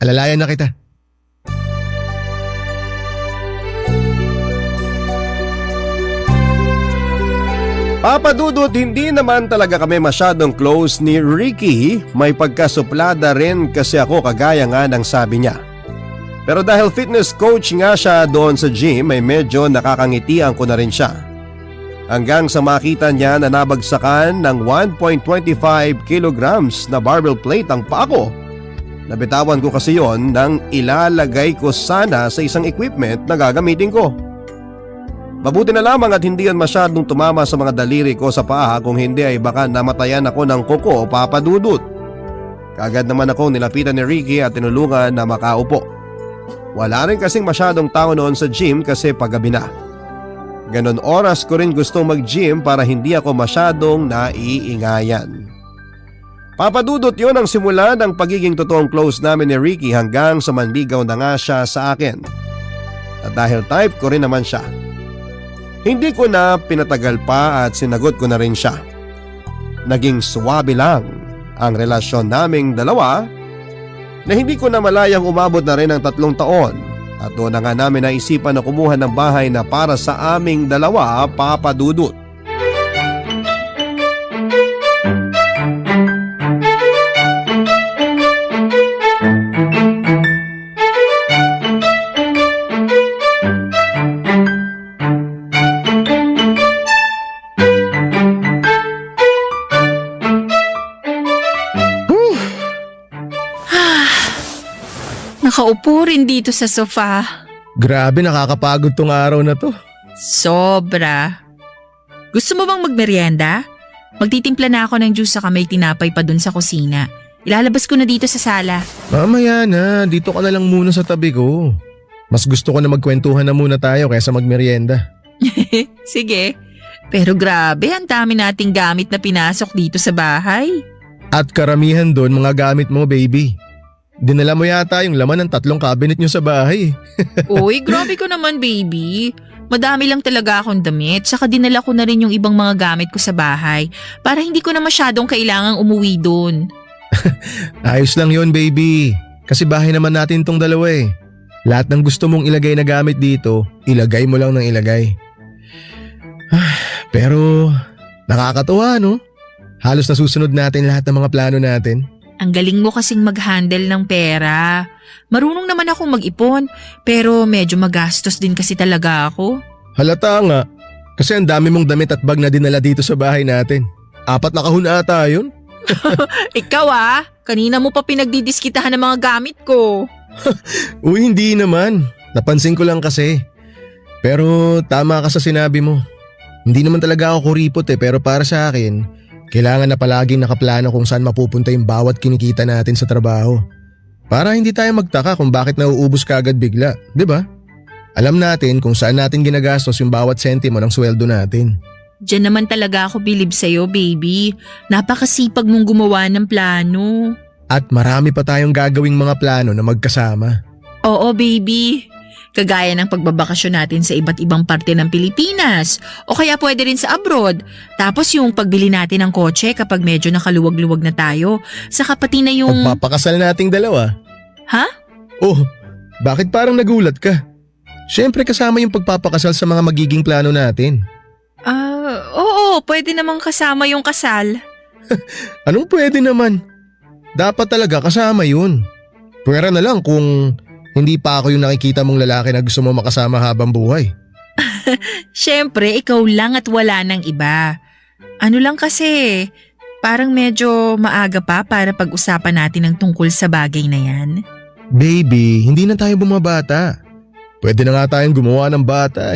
alalayan na kita. Papa Dudut, hindi naman talaga kami masyadong close ni Ricky. May pagkasuplada rin kasi ako kagaya nga ng sabi niya. Pero dahil fitness coach nga siya doon sa gym ay medyo nakakangitian ko na rin siya. Hanggang sa makita niya na nabagsakan ng 1.25 kilograms na barbell plate ang paa ko. Nabitawan ko kasi yon nang ilalagay ko sana sa isang equipment na gagamitin ko. Mabuti na lamang at hindi yan masyadong tumama sa mga daliri ko sa paa, kung hindi ay baka namatayan ako ng kuko o Papa Dudut. Kaagad naman ako nilapitan ni Ricky at tinulungan na makaupo. Wala rin kasing masyadong tao noon sa gym kasi paggabi na. Ganon oras ko rin gustong mag-gym para hindi ako masyadong naiingayan. Papa Dudut, yun ang simula ng pagiging totoong close namin ni Ricky hanggang sa manligaw na nga siya sa akin. At dahil type ko rin naman siya, hindi ko na pinatagal pa at sinagot ko na rin siya. Naging suwabe lang ang relasyon naming dalawa na hindi ko na malayang umabot na rin ng 3 taon at doon na nga namin naisipan na kumuha ng bahay na para sa aming dalawa, Papa Dudut. Nakaupo rin dito sa sofa. Grabe, nakakapagod tong araw na to. Sobra. Gusto mo bang magmerienda? Magtitimpla na ako ng juice saka may tinapay pa dun sa kusina. Ilalabas ko na dito sa sala. Mamaya na, dito ka na lang muna sa tabi ko. Mas gusto ko na magkwentuhan na muna tayo kaysa magmerienda. Sige. Pero grabe, ang dami nating gamit na pinasok dito sa bahay. At karamihan doon mga gamit mo, baby. Dinala mo yata yung laman ng 3 cabinet nyo sa bahay. Uy, grabe ko naman baby. Madami lang talaga akong damit, saka dinala ko na rin yung ibang mga gamit ko sa bahay para hindi ko na masyadong kailangang umuwi doon. Ayos lang yon, baby. Kasi bahay naman natin tong dalawa Lahat ng gusto mong ilagay na gamit dito, ilagay mo lang ng ilagay. Pero nakakatuwa, no? Halos nasusunod natin lahat ng mga plano natin. Ang galing mo kasing mag-handle ng pera. Marunong naman akong mag-ipon, pero medyo magastos din kasi talaga ako. Halata nga, kasi ang dami mong damit at bag na dinala dito sa bahay natin. 4 na kahon ata yun. Ikaw kanina mo pa pinagdidiskitahan ng mga gamit ko. Uy, hindi naman. Napansin ko lang kasi. Pero tama ka sa sinabi mo. Hindi naman talaga ako kuripot pero para sa akin, kailangan na palaging nakaplano kung saan mapupunta yung bawat kinikita natin sa trabaho. Para hindi tayo magtaka kung bakit nauubos kaagad bigla, di ba? Alam natin kung saan natin ginagastos yung bawat sentimo ng sweldo natin. Diyan naman talaga ako bilib sa'yo, baby. Napakasipag mong gumawa ng plano. At marami pa tayong gagawing mga plano na magkasama. Oo, baby. Kagaya ng pagbabakasyon natin sa iba't ibang parte ng Pilipinas o kaya pwede rin sa abroad. Tapos yung pagbili natin ng kotse kapag medyo nakaluwag-luwag na tayo. Saka pati na yung… Pagpapakasal nating dalawa. Ha? Oh, bakit parang nagulat ka? Siyempre kasama yung pagpapakasal sa mga magiging plano natin. Oo, pwede namang kasama yung kasal. Anong pwede naman? Dapat talaga kasama yun. Pwera na lang kung hindi pa ako yung nakikita mong lalaki na gusto mo makasama habang buhay. Siyempre, ikaw lang at wala nang iba. Ano lang kasi, parang medyo maaga pa para pag-usapan natin ang tungkol sa bagay na yan. Baby, hindi na tayo bumabata. Pwede na nga tayong gumawa ng bata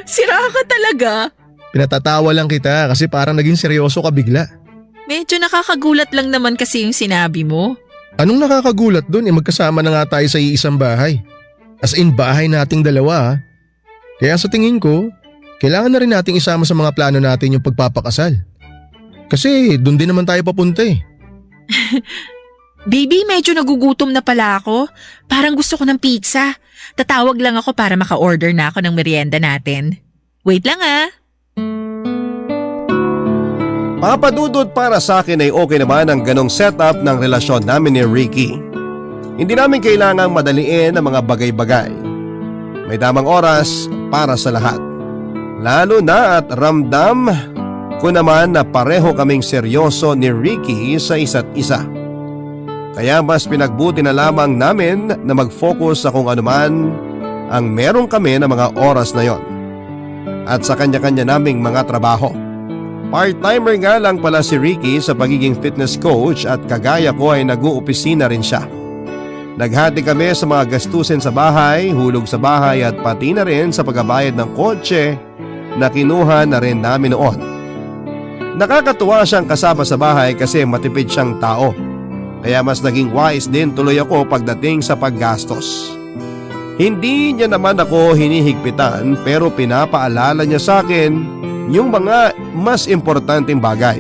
Sira ka talaga. Pinatatawa lang kita kasi parang naging seryoso ka bigla. Medyo nakakagulat lang naman kasi yung sinabi mo. Anong nakakagulat dun? Magkasama na nga tayo sa iisang bahay. As in bahay nating dalawa. Kaya sa tingin ko, kailangan na rin nating isama sa mga plano natin yung pagpapakasal. Kasi dun din naman tayo papunta Baby, medyo nagugutom na pala ako. Parang gusto ko ng pizza. Tatawag lang ako para maka-order na ako ng merienda natin. Wait lang Papadudod, para sa akin ay okay naman ang ganong setup ng relasyon namin ni Ricky. Hindi namin kailangang madaliin ang mga bagay-bagay. May tamang oras para sa lahat. Lalo na at ramdam ko naman na pareho kaming seryoso ni Ricky sa isa't isa. Kaya mas pinagbuti na lamang namin na mag-focus sa kung anuman ang meron kami na mga oras na yon. At sa kanya-kanya naming mga trabaho. Part-timer nga lang pala si Ricky sa pagiging fitness coach at kagaya ko ay nag-uopisina rin siya. Naghati kami sa mga gastusin sa bahay, hulog sa bahay at pati na rin sa pagbabayad ng kotse na kinuha na rin namin noon. Nakakatuwa siyang kasama sa bahay kasi matipid siyang tao. Kaya mas naging wise din tuloy ako pagdating sa paggastos. Hindi niya naman ako hinihigpitan pero pinapaalala niya sa akin yung mga mas importanteng bagay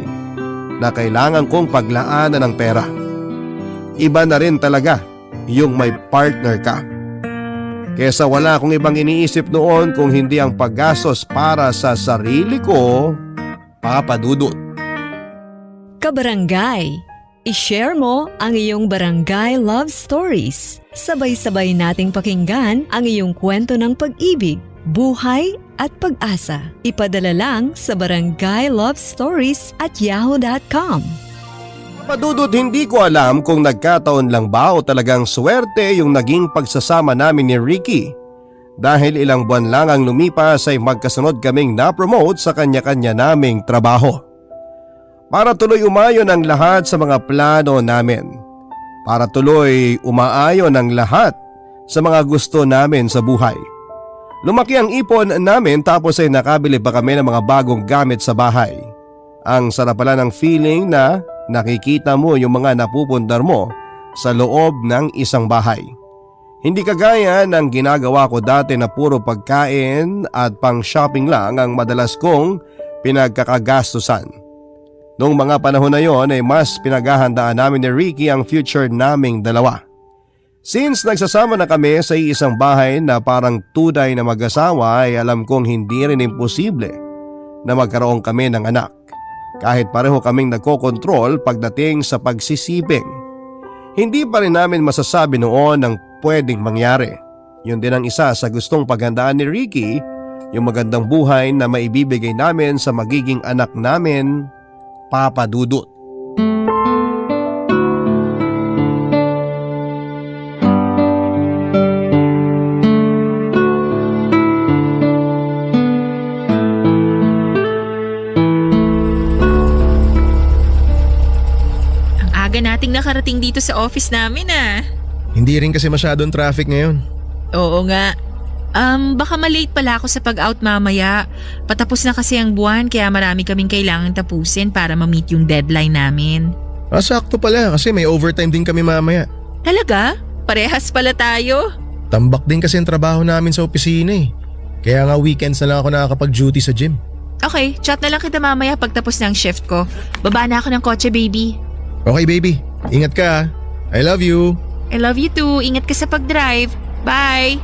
na kailangan kong paglaanan ng pera. Iba na rin talaga yung may partner ka. Kesa wala akong ibang iniisip noon kung hindi ang paggastos para sa sarili ko, papadudot. Kabarangay, i-share mo ang iyong barangay love stories. Sabay-sabay nating pakinggan ang iyong kwento ng pag-ibig, buhay at pag-asa. Ipadala lang sa barangaylovestories@yahoo.com. Papadudot, hindi ko alam kung nagkataon lang ba o talagang swerte yung naging pagsasama namin ni Ricky. Dahil ilang buwan lang ang lumipas ay magkasunod kaming na-promote sa kanya-kanya naming trabaho. Para tuloy umayon ang lahat sa mga plano namin. Para tuloy umaayon ang lahat sa mga gusto namin sa buhay. Lumaki ang ipon namin tapos ay nakabili pa kami ng mga bagong gamit sa bahay. Ang sarap pala ng feeling na nakikita mo yung mga napupundar mo sa loob ng isang bahay. Hindi kagaya ng ginagawa ko dati na puro pagkain at pang shopping lang ang madalas kong pinagkakagastusan. Noong mga panahon na yon ay mas pinaghahandaan namin ni Ricky ang future naming dalawa. Since nagsasama na kami sa isang bahay na parang tunay na mag-asawa ay alam kong hindi rin imposible na magkaroon kami ng anak. Kahit pareho kaming nagkokontrol pagdating sa pagsisibing. Hindi pa rin namin masasabi noon ang pwedeng mangyari. Yun din ang isa sa gustong paghandaan ni Ricky, yung magandang buhay na maibibigay namin sa magiging anak namin Papa Dudut. Ang aga nating nakarating dito sa office namin ah. Hindi rin kasi masyadong traffic ngayon. Oo nga. Baka malate pala ako sa pag-out mamaya. Patapos na kasi ang buwan kaya marami kaming kailangan tapusin para ma-meet yung deadline namin. Sakto pala kasi may overtime din kami mamaya. Talaga? Parehas pala tayo? Tambak din kasi ang trabaho namin sa opisina eh. Kaya nga weekends na lang ako nakakapag-duty sa gym. Okay, chat na lang kita mamaya pagtapos ng shift ko. Baba na ako ng kotse, baby. Okay baby, ingat ka ah. I love you. I love you too. Ingat ka sa pag-drive. Bye!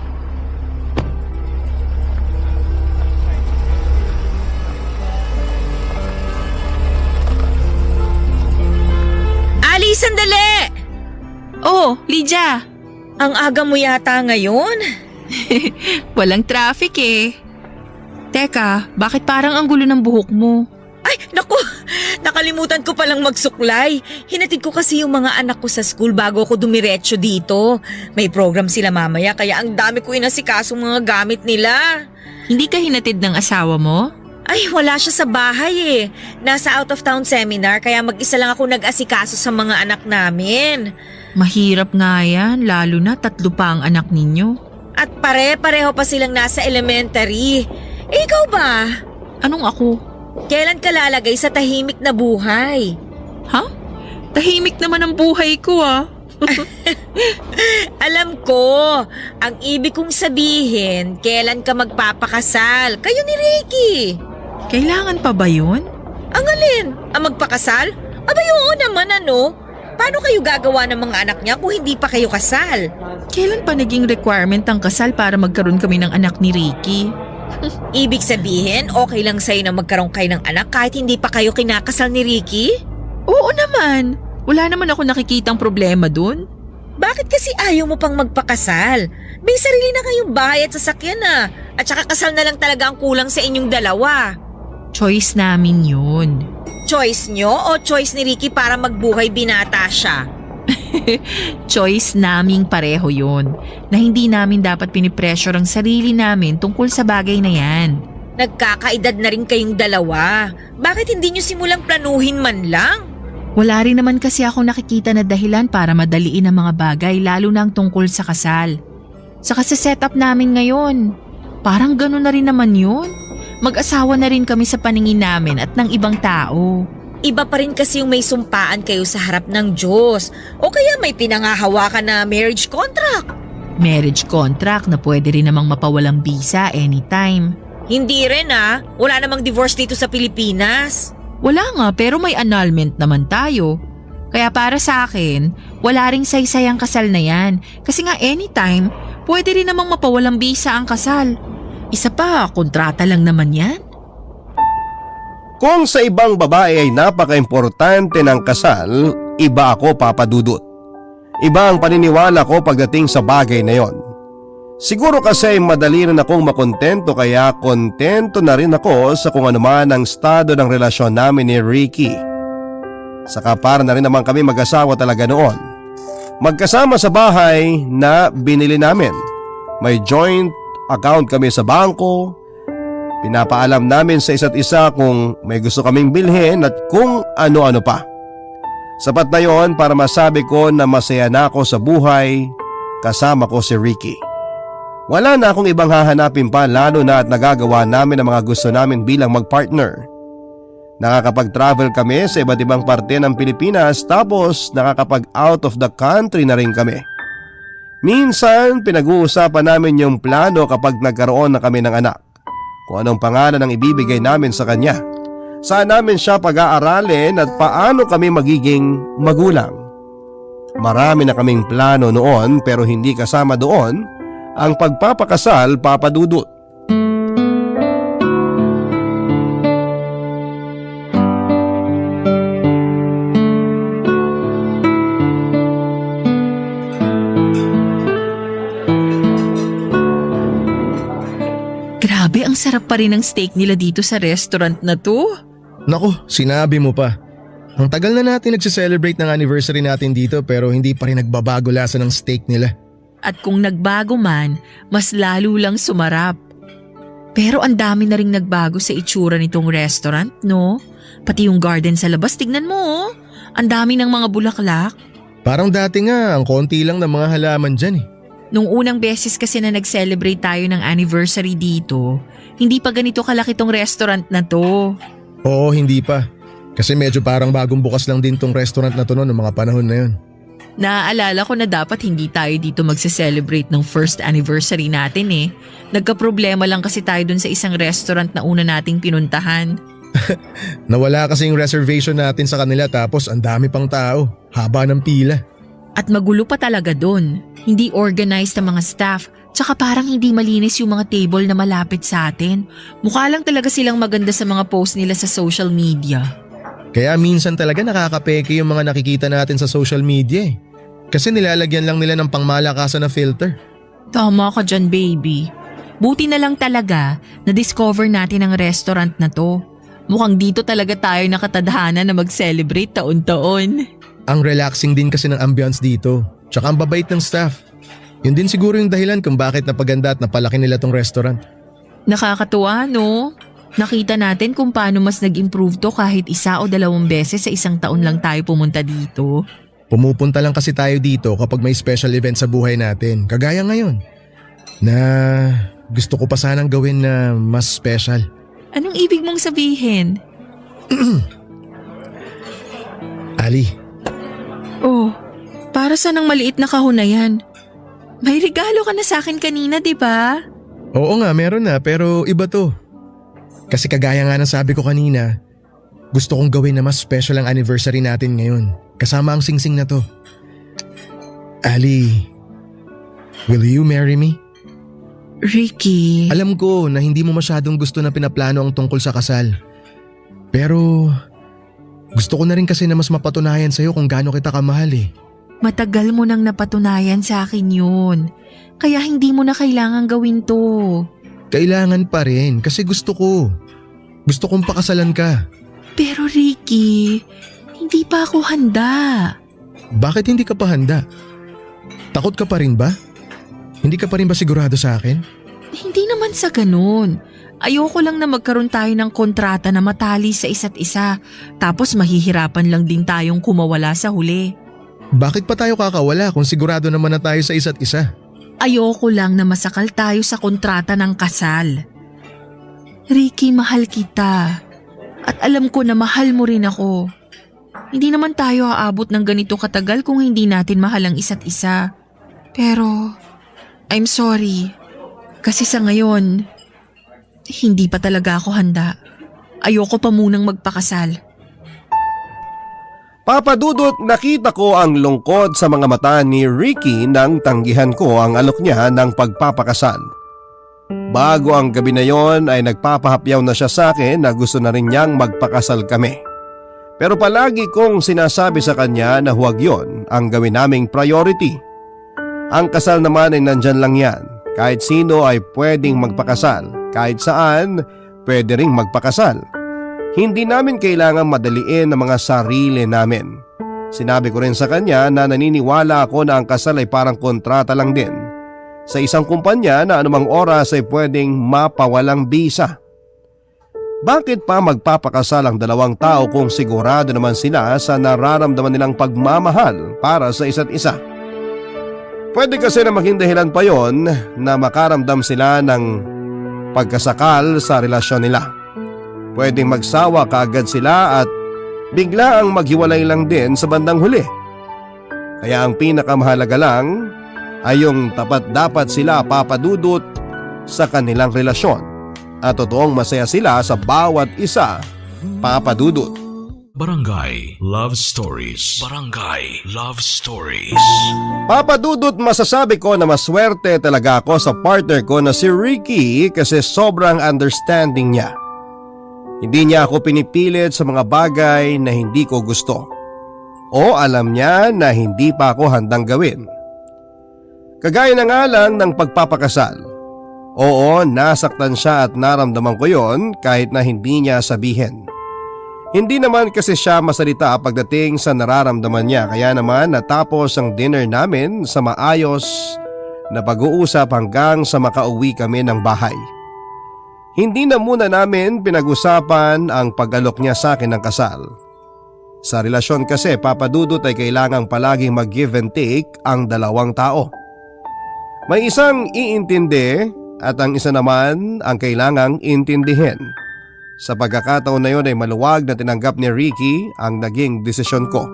Ali, sandali! Oh, Lydia. Ang aga mo yata ngayon. Walang traffic eh. Teka, bakit parang ang gulo ng buhok mo? Ay, naku! Nakalimutan ko palang magsuklay. Hinatid ko kasi yung mga anak ko sa school bago ako dumiretso dito. May program sila mamaya kaya ang dami ko inasikasong mga gamit nila. Hindi ka hinatid ng asawa mo? Ay, wala siya sa bahay eh. Nasa out of town seminar kaya mag-isa lang ako nag-asikaso sa mga anak namin. Mahirap nga yan, lalo na 3 pa ang anak ninyo. At pare-pareho pa silang nasa elementary. Eh, ikaw ba? Anong ako? Kailan ka lalagay sa tahimik na buhay? Ha? Tahimik naman ang buhay ko ah. Alam ko, ang ibig kong sabihin, kailan ka magpapakasal? Kayo ni Ricky. Kailangan pa ba yun? Ang alin? Ang magpakasal? Abay oo naman ano. Paano kayo gagawa ng mga anak niya kung hindi pa kayo kasal? Kailan pa naging requirement ang kasal para magkaroon kami ng anak ni Ricky? Ibig sabihin, okay lang sa'yo na magkaroon kayo ng anak kahit hindi pa kayo kinakasal ni Ricky? Oo naman. Wala naman ako nakikitang problema dun. Bakit kasi ayaw mo pang magpakasal? May sarili na kayong bahay at sasakyan na. At saka kasal na lang talaga ang kulang sa inyong dalawa. Choice namin yun. Choice nyo o choice ni Ricky para magbuhay binata siya? Choice naming pareho yun. Na hindi namin dapat pinipressure ang sarili namin tungkol sa bagay na yan. Nagkakaedad na rin kayong dalawa. Bakit hindi nyo simulang planuhin man lang? Wala rin naman kasi ako nakikita na dahilan para madaliin ang mga bagay lalo na ang tungkol sa kasal. Saka sa setup namin ngayon, parang gano'n na rin naman yun. Mag-asawa na rin kami sa paningin namin at ng ibang tao. Iba pa rin kasi yung may sumpaan kayo sa harap ng Diyos. O kaya may pinangahawakan na marriage contract. Marriage contract na pwede rin namang mapawalang bisa anytime. Hindi rin ah. Wala namang divorce dito sa Pilipinas. Wala nga pero may annulment naman tayo. Kaya para sa akin, wala ring saysay ang kasal na yan. Kasi nga anytime, pwede rin namang mapawalang bisa ang kasal. Isa pa, kontrata lang naman yan. Kung sa ibang babae ay napaka-importante ng kasal, iba ako, Papa Dudut. Iba ang paniniwala ko pagdating sa bagay na yon. Siguro kasi madali rin akong makontento kaya kontento na rin ako sa kung ano man ang estado ng relasyon namin ni Ricky. Saka para na rin naman kami mag-asawa talaga noon. Magkasama sa bahay na binili namin. May joint account kami sa bangko. Pinapaalam namin sa isa't isa kung may gusto kaming bilhin at kung ano-ano pa. Sapat na yon para masabi ko na masaya na ako sa buhay kasama ko si Ricky. Wala na akong ibang hahanapin pa lalo na at nagagawa namin ang mga gusto namin bilang magpartner. Nakakapag-travel kami sa iba't ibang parte ng Pilipinas tapos nakakapag out of the country na rin kami. Minsan pinag-uusapan namin yung plano kapag nagkaroon na kami ng anak. Kung anong pangalan ang ibibigay namin sa kanya. Saan namin siya pag-aaralin at paano kami magiging magulang. Marami na kaming plano noon pero hindi kasama doon ang pagpapakasal, Papa Dudut. Grabe, ang sarap pa rin ng steak nila dito sa restaurant na to. Naku, sinabi mo pa. Ang tagal na natin nagsiselebrate ng anniversary natin dito pero hindi pa rin nagbabago lasa ng steak nila. At kung nagbago man, mas lalo lang sumarap. Pero ang dami na ring nagbago sa itsura nitong restaurant, no? Pati yung garden sa labas, tignan mo oh. Ang dami ng mga bulaklak. Parang dati nga, ang konti lang ng mga halaman dyan eh. Nung unang beses kasi na nag-celebrate tayo ng anniversary dito, hindi pa ganito kalaki tong restaurant na to. Oo, hindi pa. Kasi medyo parang bagong bukas lang din tong restaurant na to noong mga panahon na yun. Naaalala ko na dapat hindi tayo dito magse-celebrate ng first anniversary natin eh. Nagka-problema lang kasi tayo dun sa isang restaurant na una nating pinuntahan. Nawala kasi yung reservation natin sa kanila tapos ang dami pang tao. Haba ng pila. At magulo pa talaga dun. Hindi organized ang mga staff. Tsaka parang hindi malinis yung mga table na malapit sa atin. Mukha lang talaga silang maganda sa mga post nila sa social media. Kaya minsan talaga nakakapeke yung mga nakikita natin sa social media eh. Kasi nilalagyan lang nila ng pangmalakasan na filter. Tama ka dyan, baby. Buti na lang talaga na-discover natin ang restaurant na to. Mukhang dito talaga tayo nakatadhana na mag-celebrate taon-taon. Ang relaxing din kasi ng ambience dito. Tsaka ang babait ng staff. Yun din siguro yung dahilan kung bakit napaganda at napalaki nila tong restaurant. Nakakatuwa, no? Nakita natin kung paano mas nag-improve to kahit 1 o 2 beses sa isang taon lang tayo pumunta dito. Pumupunta lang kasi tayo dito kapag may special event sa buhay natin. Kagaya ngayon. Na gusto ko pa sanang gawin na mas special. Anong ibig mong sabihin? Ali. Oh, para saan ang maliit na kahon na yan? May regalo ka na sa akin kanina, di ba? Oo nga, meron na pero iba to. Kasi kagaya nga ng sabi ko kanina, gusto kong gawin na mas special ang anniversary natin ngayon. Kasama ang singsing na to. Ali, will you marry me? Ricky. Alam ko na hindi mo masyadong gusto na pinaplano ang tungkol sa kasal. Pero gusto ko na rin kasi na mas mapatunayan sa'yo kung gaano kita kamahal eh. Matagal mo nang napatunayan sa akin yun. Kaya hindi mo na kailangan gawin to. Kailangan pa rin kasi gusto ko. Gusto kong pakasalan ka. Pero Ricky, hindi pa ako handa. Bakit hindi ka pa handa? Takot ka pa rin ba? Hindi ka pa rin ba sigurado sa akin? Hindi naman sa ganun. Ayoko lang na magkaroon tayo ng kontrata na matali sa isa't isa. Tapos mahihirapan lang din tayong kumawala sa huli. Bakit pa tayo kakawala kung sigurado naman na tayo sa isa't isa? Ayoko lang na masakal tayo sa kontrata ng kasal. Ricky, mahal kita. At alam ko na mahal mo rin ako. Hindi naman tayo aabot ng ganito katagal kung hindi natin mahal ang isa't isa. Pero, I'm sorry. Kasi sa ngayon, hindi pa talaga ako handa. Ayoko pa munang magpakasal. Papa Dudut, nakita ko ang lungkot sa mga mata ni Ricky nang tanggihan ko ang alok niya ng pagpapakasal. Bago ang gabi na yon ay nagpapahapyaw na siya sa akin na gusto na rin niyang magpakasal kami. Pero palagi kong sinasabi sa kanya na huwag yon ang gawin naming priority. Ang kasal naman ay nandyan lang yan. Kahit sino ay pwedeng magpakasal. Kahit saan, pwede ring magpakasal. Hindi namin kailangang madaliin ang mga sarili namin. Sinabi ko rin sa kanya na naniniwala ako na ang kasal ay parang kontrata lang din sa isang kumpanya na anumang oras ay pwedeng mapawalang bisa. Bakit pa magpapakasal ang dalawang tao kung sigurado naman sila sa nararamdaman nilang pagmamahal para sa isa't isa? Pwede kasi na maging dahilan pa yon na makaramdam sila ng pagkasakal sa relasyon nila. Pwedeng magsawa kaagad sila at bigla ang maghiwalay lang din sa bandang huli. Kaya ang pinakamahalaga lang ay yung tapat dapat sila papadudot sa kanilang relasyon at totoong masaya sila sa bawat isa papadudot. Barangay Love Stories. Barangay Love Stories. Papadudot, masasabi ko na maswerte talaga ako sa partner ko na si Ricky kasi sobrang understanding niya. Hindi niya ako pinipilit sa mga bagay na hindi ko gusto o alam niya na hindi pa ako handang gawin. Kagaya na nga lang ng pagpapakasal. Oo, nasaktan siya at naramdaman ko yon kahit na hindi niya sabihin. Hindi naman kasi siya masalita pagdating sa nararamdaman niya, kaya naman natapos ang dinner namin sa maayos na pag-uusap hanggang sa makauwi kami ng bahay. Hindi na muna namin pinag-usapan ang pag-alok niya sa akin ng kasal. Sa relasyon kasi, Papa Dudut, ay kailangang palaging mag-give and take ang dalawang tao. May isang iintindi at ang isa naman ang kailangang intindihin. Sa pagkakataon na yun ay maluwag na tinanggap ni Ricky ang naging desisyon ko.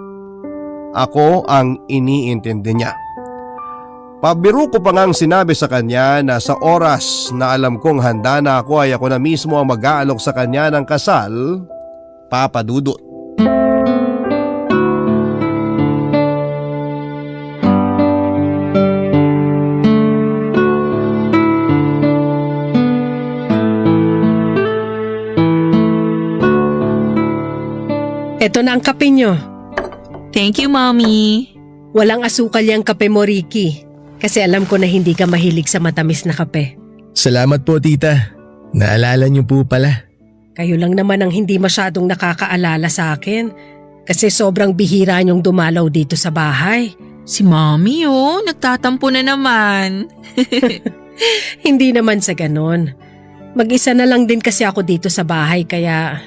Ako ang iniintindi niya. Pabiro ko pa ngang sinabi sa kanya na sa oras na alam kong handa na ako ay ako na mismo ang mag-aalok sa kanya ng kasal, Papa Dudut. Eto na ang kape nyo. Thank you, Mommy. Walang asukal yung kape mo, Ricky. Kasi alam ko na hindi ka mahilig sa matamis na kape. Salamat po, tita. Naalala niyo po pala. Kayo lang naman ang hindi masyadong nakakaalala sa akin. Kasi sobrang bihira niyong dumalaw dito sa bahay. Si Mommy, nagtatampo na naman. Hindi naman sa ganon. Mag-isa na lang din kasi ako dito sa bahay kaya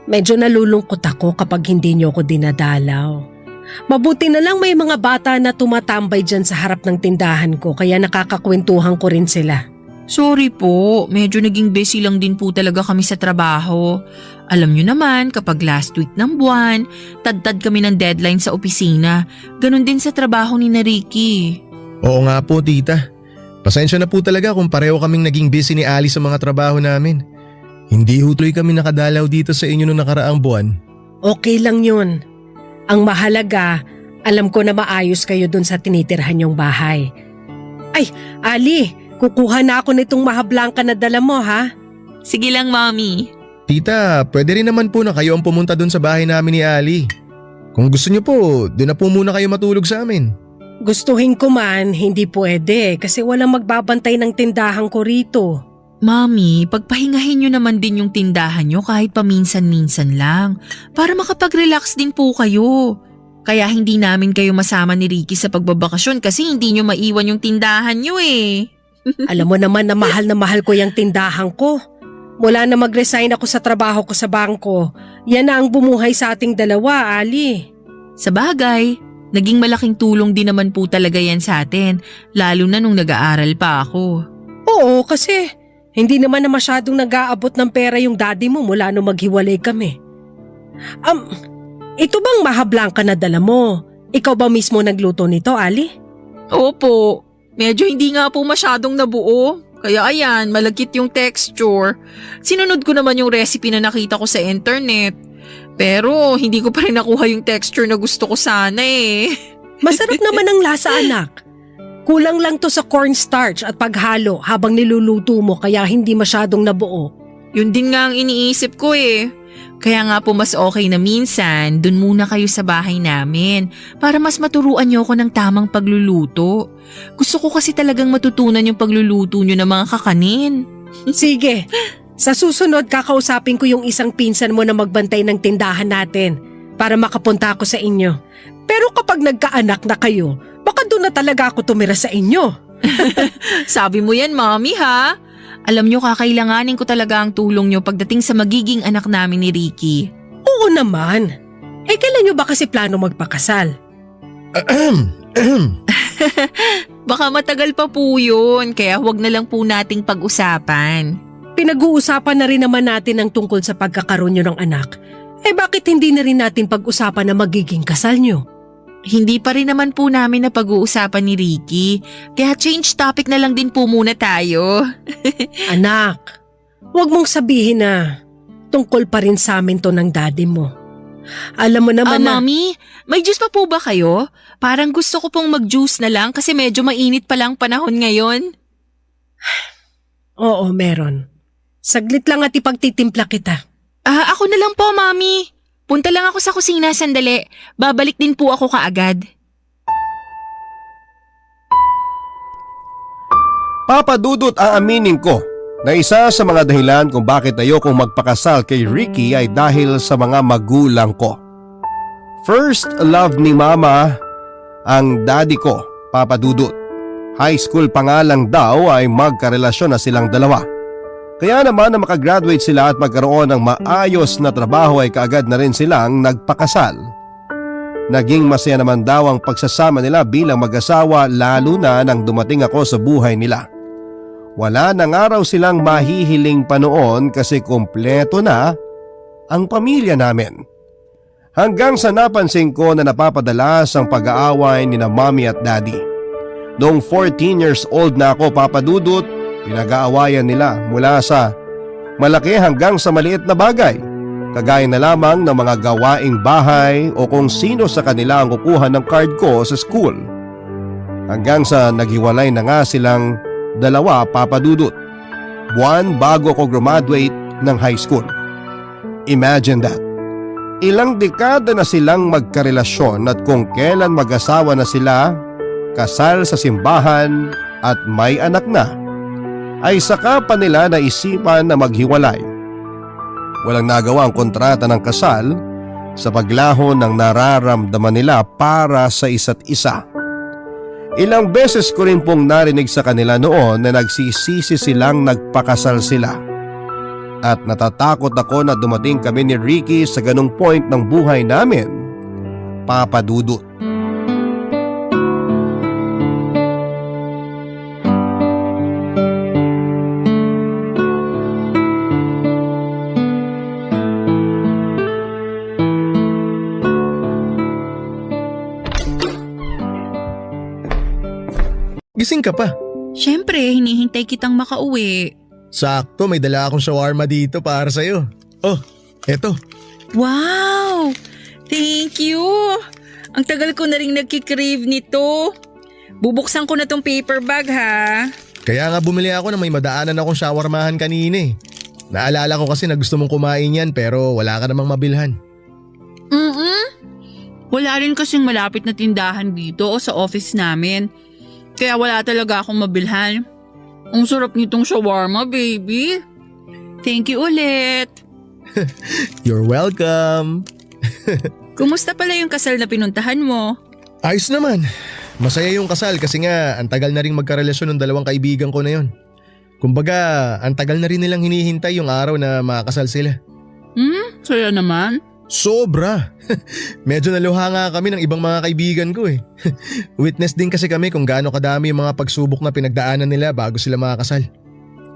medyo nalulungkot ako kapag hindi niyo ako dinadalaw. Mabuti na lang may mga bata na tumatambay dyan sa harap ng tindahan ko kaya nakakakwentuhan ko rin sila. Sorry po, medyo naging busy lang din po talaga kami sa trabaho. Alam niyo naman, kapag last week ng buwan, tad-tad kami ng deadline sa opisina. Ganon din sa trabaho ni Ricky. Oo nga po, tita. Pasensya na po talaga kung pareho kaming naging busy ni Ali sa mga trabaho namin. Hindi tuloy kami nakadalaw dito sa inyo noong nakaraang buwan. Okay lang yun. Ang mahalaga, alam ko na maayos kayo dun sa tinitirhan yung bahay. Ay, Ali, kukuha na ako nitong mahablangka na dala mo, ha? Sige lang, Mommy. Tita, pwede rin naman po na kayo ang pumunta dun sa bahay namin ni Ali. Kung gusto niyo po, dun na po muna kayo matulog sa amin. Gustuhin ko man, hindi pwede kasi walang magbabantay ng tindahan ko rito. Mommy, pagpahingahin niyo naman din yung tindahan niyo kahit paminsan-minsan lang para makapag-relax din po kayo. Kaya hindi namin kayo masama ni Ricky sa pagbabakasyon kasi hindi niyo maiwan yung tindahan niyo eh. Alam mo naman na mahal ko yung tindahan ko. Mula na mag-resign ako sa trabaho ko sa bangko, yan na ang bumuhay sa ating dalawa, Ali. Sa bagay, naging malaking tulong din naman po talaga yan sa atin, lalo na nung nag-aaral pa ako. Oo, kasi hindi naman na masyadong nag-aabot ng pera yung daddy mo mula nung maghiwalay kami. Ito bang mahablangka na dala mo? Ikaw ba mismo nagluto nito, Ali? Opo, medyo hindi nga po masyadong nabuo. Kaya ayan, malagkit yung texture. Sinunod ko naman yung recipe na nakita ko sa internet. Pero hindi ko pa rin nakuha yung texture na gusto ko sana eh. Masarap naman ang lasa, anak. Kulang lang to sa cornstarch at paghalo habang niluluto mo kaya hindi masyadong nabuo. Yun din nga ang iniisip ko eh. Kaya nga po mas okay na minsan, dun muna kayo sa bahay namin para mas maturuan niyo ako ng tamang pagluluto. Gusto ko kasi talagang matutunan yung pagluluto niyo ng mga kakanin. Sige, sa susunod kakausapin ko yung isang pinsan mo na magbantay ng tindahan natin para makapunta ako sa inyo. Pero kapag nagkaanak na kayo, baka doon na talaga ako tumira sa inyo. Sabi mo yan, Mommy ha? Alam nyo, kakailanganin ko talaga ang tulong nyo pagdating sa magiging anak namin ni Ricky. Oo naman. Eh kailan nyo ba kasi plano magpakasal? Baka matagal pa po yun, kaya huwag na lang po nating pag-usapan. Pinag-uusapan na rin naman natin ang tungkol sa pagkakaroon nyo ng anak. Eh bakit hindi na rin natin pag-usapan na magiging kasal nyo? Hindi pa rin naman po namin na pag-uusapan ni Ricky, kaya change topic na lang din po muna tayo. Anak, huwag mong sabihin na tungkol pa rin sa amin to ng daddy mo. Alam mo naman na… Mami, may juice pa po ba kayo? Parang gusto ko pong mag-juice na lang kasi medyo mainit pa lang panahon ngayon. Oo, meron. Saglit lang at ipagtitimpla kita. Ako na lang po, Mami. Punta lang ako sa kusina sandali. Babalik din po ako kaagad. Papa Dudut, aaminin ko na isa sa mga dahilan kung bakit ayokong magpakasal kay Ricky ay dahil sa mga magulang ko. First love ni Mama ang daddy ko, Papa Dudut. High school pa nga lang daw ay magkarelasyon na silang dalawa. Kaya naman na makagraduate sila at magkaroon ng maayos na trabaho ay kaagad na rin silang nagpakasal. Naging masaya naman daw ang pagsasama nila bilang mag-asawa lalo na nang dumating ako sa buhay nila. Wala nang araw silang mahihiling pa noon kasi kumpleto na ang pamilya namin. Hanggang sa napansin ko na napapadalas ang pag-aaway ni na mommy at daddy. Noong 14 years old na ako, Papa Dudut, pinag-aawayan nila mula sa malaki hanggang sa maliit na bagay. Kagaya na lamang ng mga gawaing bahay o kung sino sa kanila ang kukuha ng card ko sa school. Hanggang sa naghiwalay na nga silang dalawa, Papa Dudut, buwan bago ako graduate ng high school. Imagine that. Ilang dekada na silang magkarelasyon at kung kailan mag-asawa na sila, kasal sa simbahan at may anak na, ay saka pa nila naisipan na maghiwalay. Walang nagawa ang kontrata ng kasal sa paglaho ng nararamdaman nila para sa isa't isa. Ilang beses ko rin pong narinig sa kanila noon na nagsisisi silang nagpakasal sila. At natatakot ako na dumating kami ni Ricky sa ganung point ng buhay namin, Papa Dudut. Gising ka pa. Siyempre, hinihintay kitang makauwi. Sakto, may dala akong shawarma dito para sa'yo. Oh, eto. Wow! Thank you! Ang tagal ko na rin nagkikrave nito. Bubuksan ko na tong paper bag ha. Kaya nga bumili ako na may madaanan akong shawarmahan kanina eh. Naalala ko kasi na gusto mong kumain yan pero wala ka namang mabilhan. Wala rin kasing malapit na tindahan dito o sa office namin. Kaya wala talaga akong mabilhan. Ang sarap nitong shawarma, baby. Thank you ulit. You're welcome. Kumusta pala yung kasal na pinuntahan mo? Ayos naman. Masaya yung kasal kasi nga ang tagal na rin magkarelasyon ng dalawang kaibigan ko na yon. Kumbaga, ang tagal na rin nilang hinihintay yung araw na makakasal sila. Saya naman. Sobra. Medyo naluha nga kami ng ibang mga kaibigan ko eh. Witness din kasi kami kung gaano kadami yung mga pagsubok na pinagdaanan nila bago sila makakasal.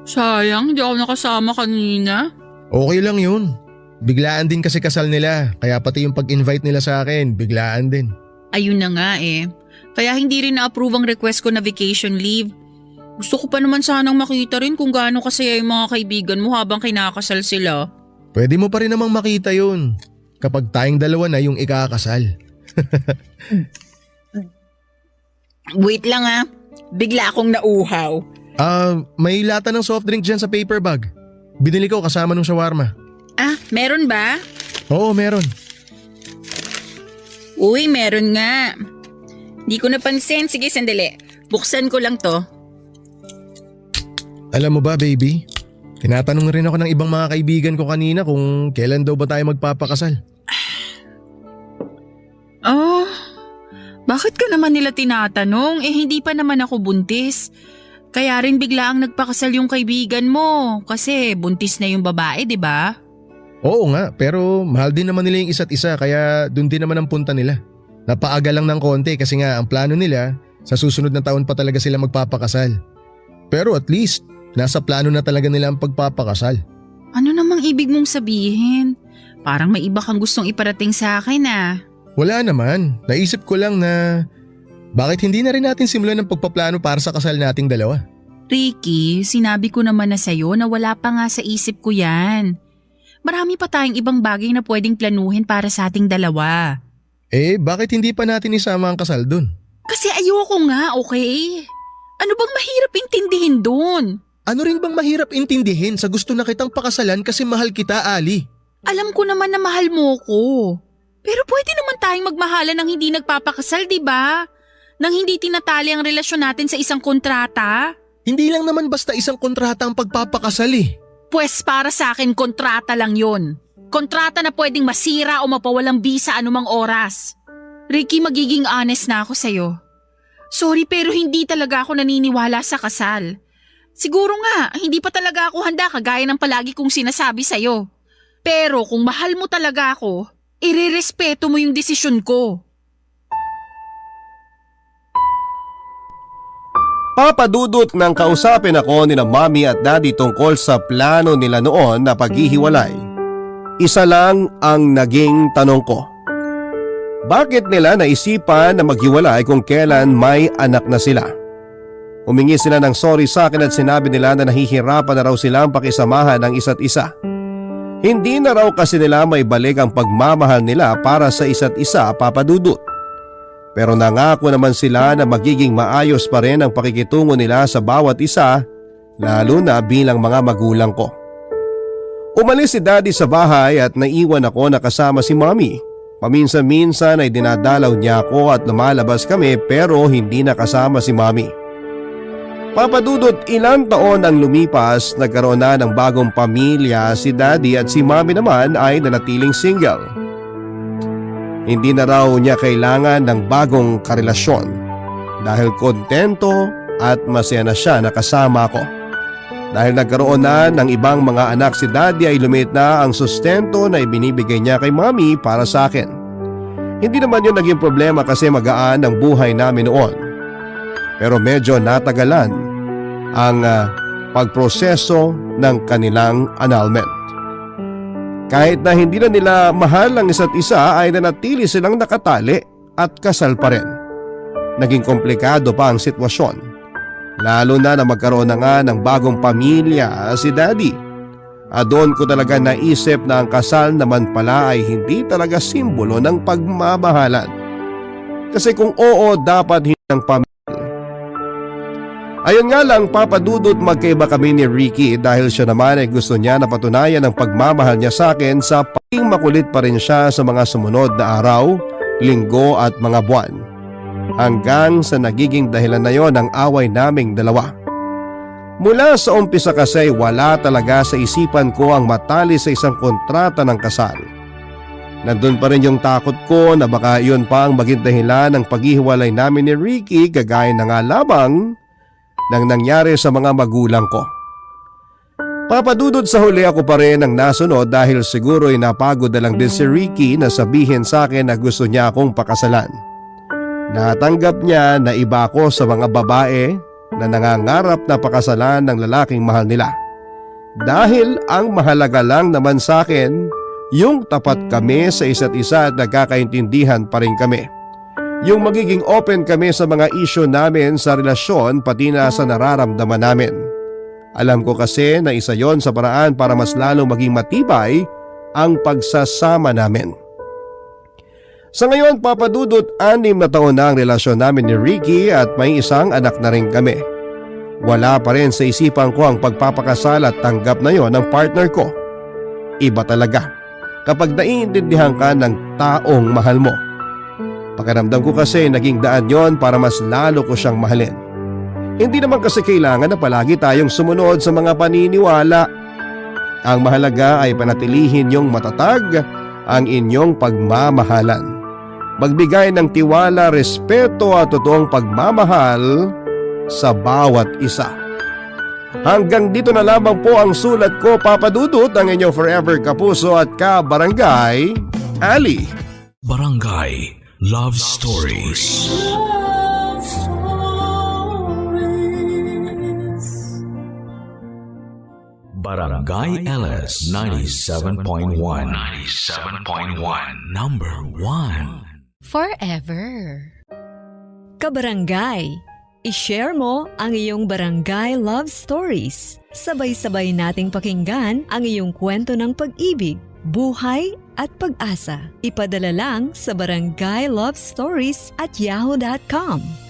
Sayang, di ako nakasama kanina. Okay lang yun. Biglaan din kasi kasal nila, kaya pati yung pag-invite nila sa akin, biglaan din. Ayun na nga eh. Kaya hindi rin na-approve ang request ko na vacation leave. Gusto ko pa naman sanang makita rin kung gaano kasaya yung mga kaibigan mo habang kinakasal sila. Pwede mo pa rin namang makita yun kapag tayong dalawa na yung ikakasal. Wait lang ah. Bigla akong nauhaw. May lata ng soft drink dyan sa paper bag. Binili ko kasama ng shawarma. Ah, meron ba? Oo, meron. Uy, meron nga. Di ko napansin. Sige, sandali. Buksan ko lang to. Alam mo ba, baby? Tinatanong rin ako ng ibang mga kaibigan ko kanina kung kailan daw ba tayo magpapakasal. Oh, bakit ka naman nila tinatanong? Eh hindi pa naman ako buntis. Kaya rin bigla ang nagpakasal yung kaibigan mo kasi buntis na yung babae, di ba? Oo nga, pero mahal din naman nila yung isa't isa kaya dun din naman ang punta nila. Napaaga lang ng konti kasi nga ang plano nila sa susunod na taon pa talaga sila magpapakasal. Pero at least nasa plano na talaga nila ang pagpapakasal. Ano namang ibig mong sabihin? Parang may iba kang gustong iparating sa akin ah. Wala naman. Naisip ko lang na bakit hindi na rin natin simulan ng pagpaplano para sa kasal nating dalawa? Ricky, sinabi ko naman na sa'yo na wala pa nga sa isip ko yan. Marami pa tayong ibang bagay na pwedeng planuhin para sa ating dalawa. Eh, bakit hindi pa natin isama ang kasal dun? Kasi ayoko nga, okay? Ano bang mahirap intindihin dun? Ano rin bang mahirap intindihin sa gusto na kitang pakasalan kasi mahal kita, Ali? Alam ko naman na mahal mo ko. Pero pwede naman tayong magmahalan ng hindi nagpapakasal, di ba? Nang hindi tinatali ang relasyon natin sa isang kontrata. Hindi lang naman basta isang kontrata ang pagpapakasal eh. Pwes para sa akin kontrata lang yon. Kontrata na pwedeng masira o mapawalang bisa anumang oras. Ricky, magiging honest na ako sa'yo. Sorry pero hindi talaga ako naniniwala sa kasal. Siguro nga, hindi pa talaga ako handa kagaya ng palagi kong sinasabi sa'yo. Pero kung mahal mo talaga ako, irerespeto mo yung desisyon ko. Papadudot nang kausapin ako ni na Mommy at Daddy tungkol sa plano nila noon na paghihiwalay. Isa lang ang naging tanong ko. Bakit nila naisipan na maghiwalay kung kailan may anak na sila? Humingi sila ng sorry sa akin at sinabi nila na nahihirapan na raw silang pakisamahan ng isa't isa. Hindi na raw kasi nila may balik ang pagmamahal nila para sa isa't isa, Papadudot. Pero nangako naman sila na magiging maayos pa rin ang pakikitungo nila sa bawat isa, lalo na bilang mga magulang ko. Umalis si Daddy sa bahay at naiwan ako na kasama si Mommy. Paminsan-minsan ay dinadalaw niya ako at lumalabas kami pero hindi nakasama si Mommy. Papadudot, ilang taon ang lumipas, nagkaroon na ng bagong pamilya si Daddy at si Mommy naman ay nanatiling single. Hindi na raw niya kailangan ng bagong karelasyon dahil kontento at masaya na siya na kasama ko. Dahil nagkaroon na ng ibang mga anak si Daddy ay lumit na ang sustento na ibinibigay niya kay Mommy para sa akin. Hindi naman yun naging problema kasi magaan ang buhay namin noon. Pero medyo natagalan ang pagproseso ng kanilang annulment. Kahit na hindi na nila mahal ang isa't isa ay nanatili silang nakatali at kasal pa rin. Naging komplikado pa ang sitwasyon. Lalo na magkaroon na nga ng bagong pamilya si Daddy. At doon ko talaga naisip na ang kasal naman pala ay hindi talaga simbolo ng pagmamahalan. Kasi kung oo, dapat hindi ng pamilya. Ayun nga lang, Papadudot, magkaiba kami ni Ricky dahil siya naman ay gusto niya na patunayan ang pagmamahal niya sa akin sa pagiging makulit pa rin siya sa mga sumunod na araw, linggo at mga buwan. Hanggang sa nagiging dahilan na yon ang away naming dalawa. Mula sa umpisa kasi wala talaga sa isipan ko ang matali sa isang kontrata ng kasal. Nandun pa rin yung takot ko na baka yun pa ang maging dahilan ng paghihiwalay namin ni Ricky kagaya na nga lamang nang nangyari sa mga magulang ko. Papadudot, sa huli ako pa rin ang nasunod dahil siguro ay napagod na lang din si Ricky na sabihin sa akin na gusto niya akong pakasalan. Natanggap niya na iba ako sa mga babae na nangangarap na pakasalan ng lalaking mahal nila. Dahil ang mahalaga lang naman sa akin, yung tapat kami sa isa't isa at nagkakaintindihan pa rin kami. Yung magiging open kami sa mga isyu namin sa relasyon pati na sa nararamdaman namin. Alam ko kasi na isa yon sa paraan para mas lalong maging matibay ang pagsasama namin. Sa ngayon, Papadudot, 6 na taon na ang relasyon namin ni Ricky at may isang anak na rin kami. Wala pa rin sa isipan ko ang pagpapakasal at tanggap na yon ng partner ko. Iba talaga kapag naiintindihan ka ng taong mahal mo. Pakiramdam ko kasi naging daan yon para mas lalo ko siyang mahalin. Hindi naman kasi kailangan na palagi tayong sumunod sa mga paniniwala. Ang mahalaga ay panatilihin yung matatag ang inyong pagmamahalan. Magbigay ng tiwala, respeto at totoong pagmamahal sa bawat isa. Hanggang dito na lamang po ang sulat ko, Papadudot, ang inyong forever kapuso at kabarangay, Ali. Barangay Love Stories. Barangay LS 97.1. 97.1. Number 1. Forever. Kabarangay, i-share mo ang iyong barangay love stories. Sabay-sabay nating pakinggan ang iyong kwento ng pag-ibig, buhay at pag-asa. Ipadala lang sa barangaylovestories@yahoo.com.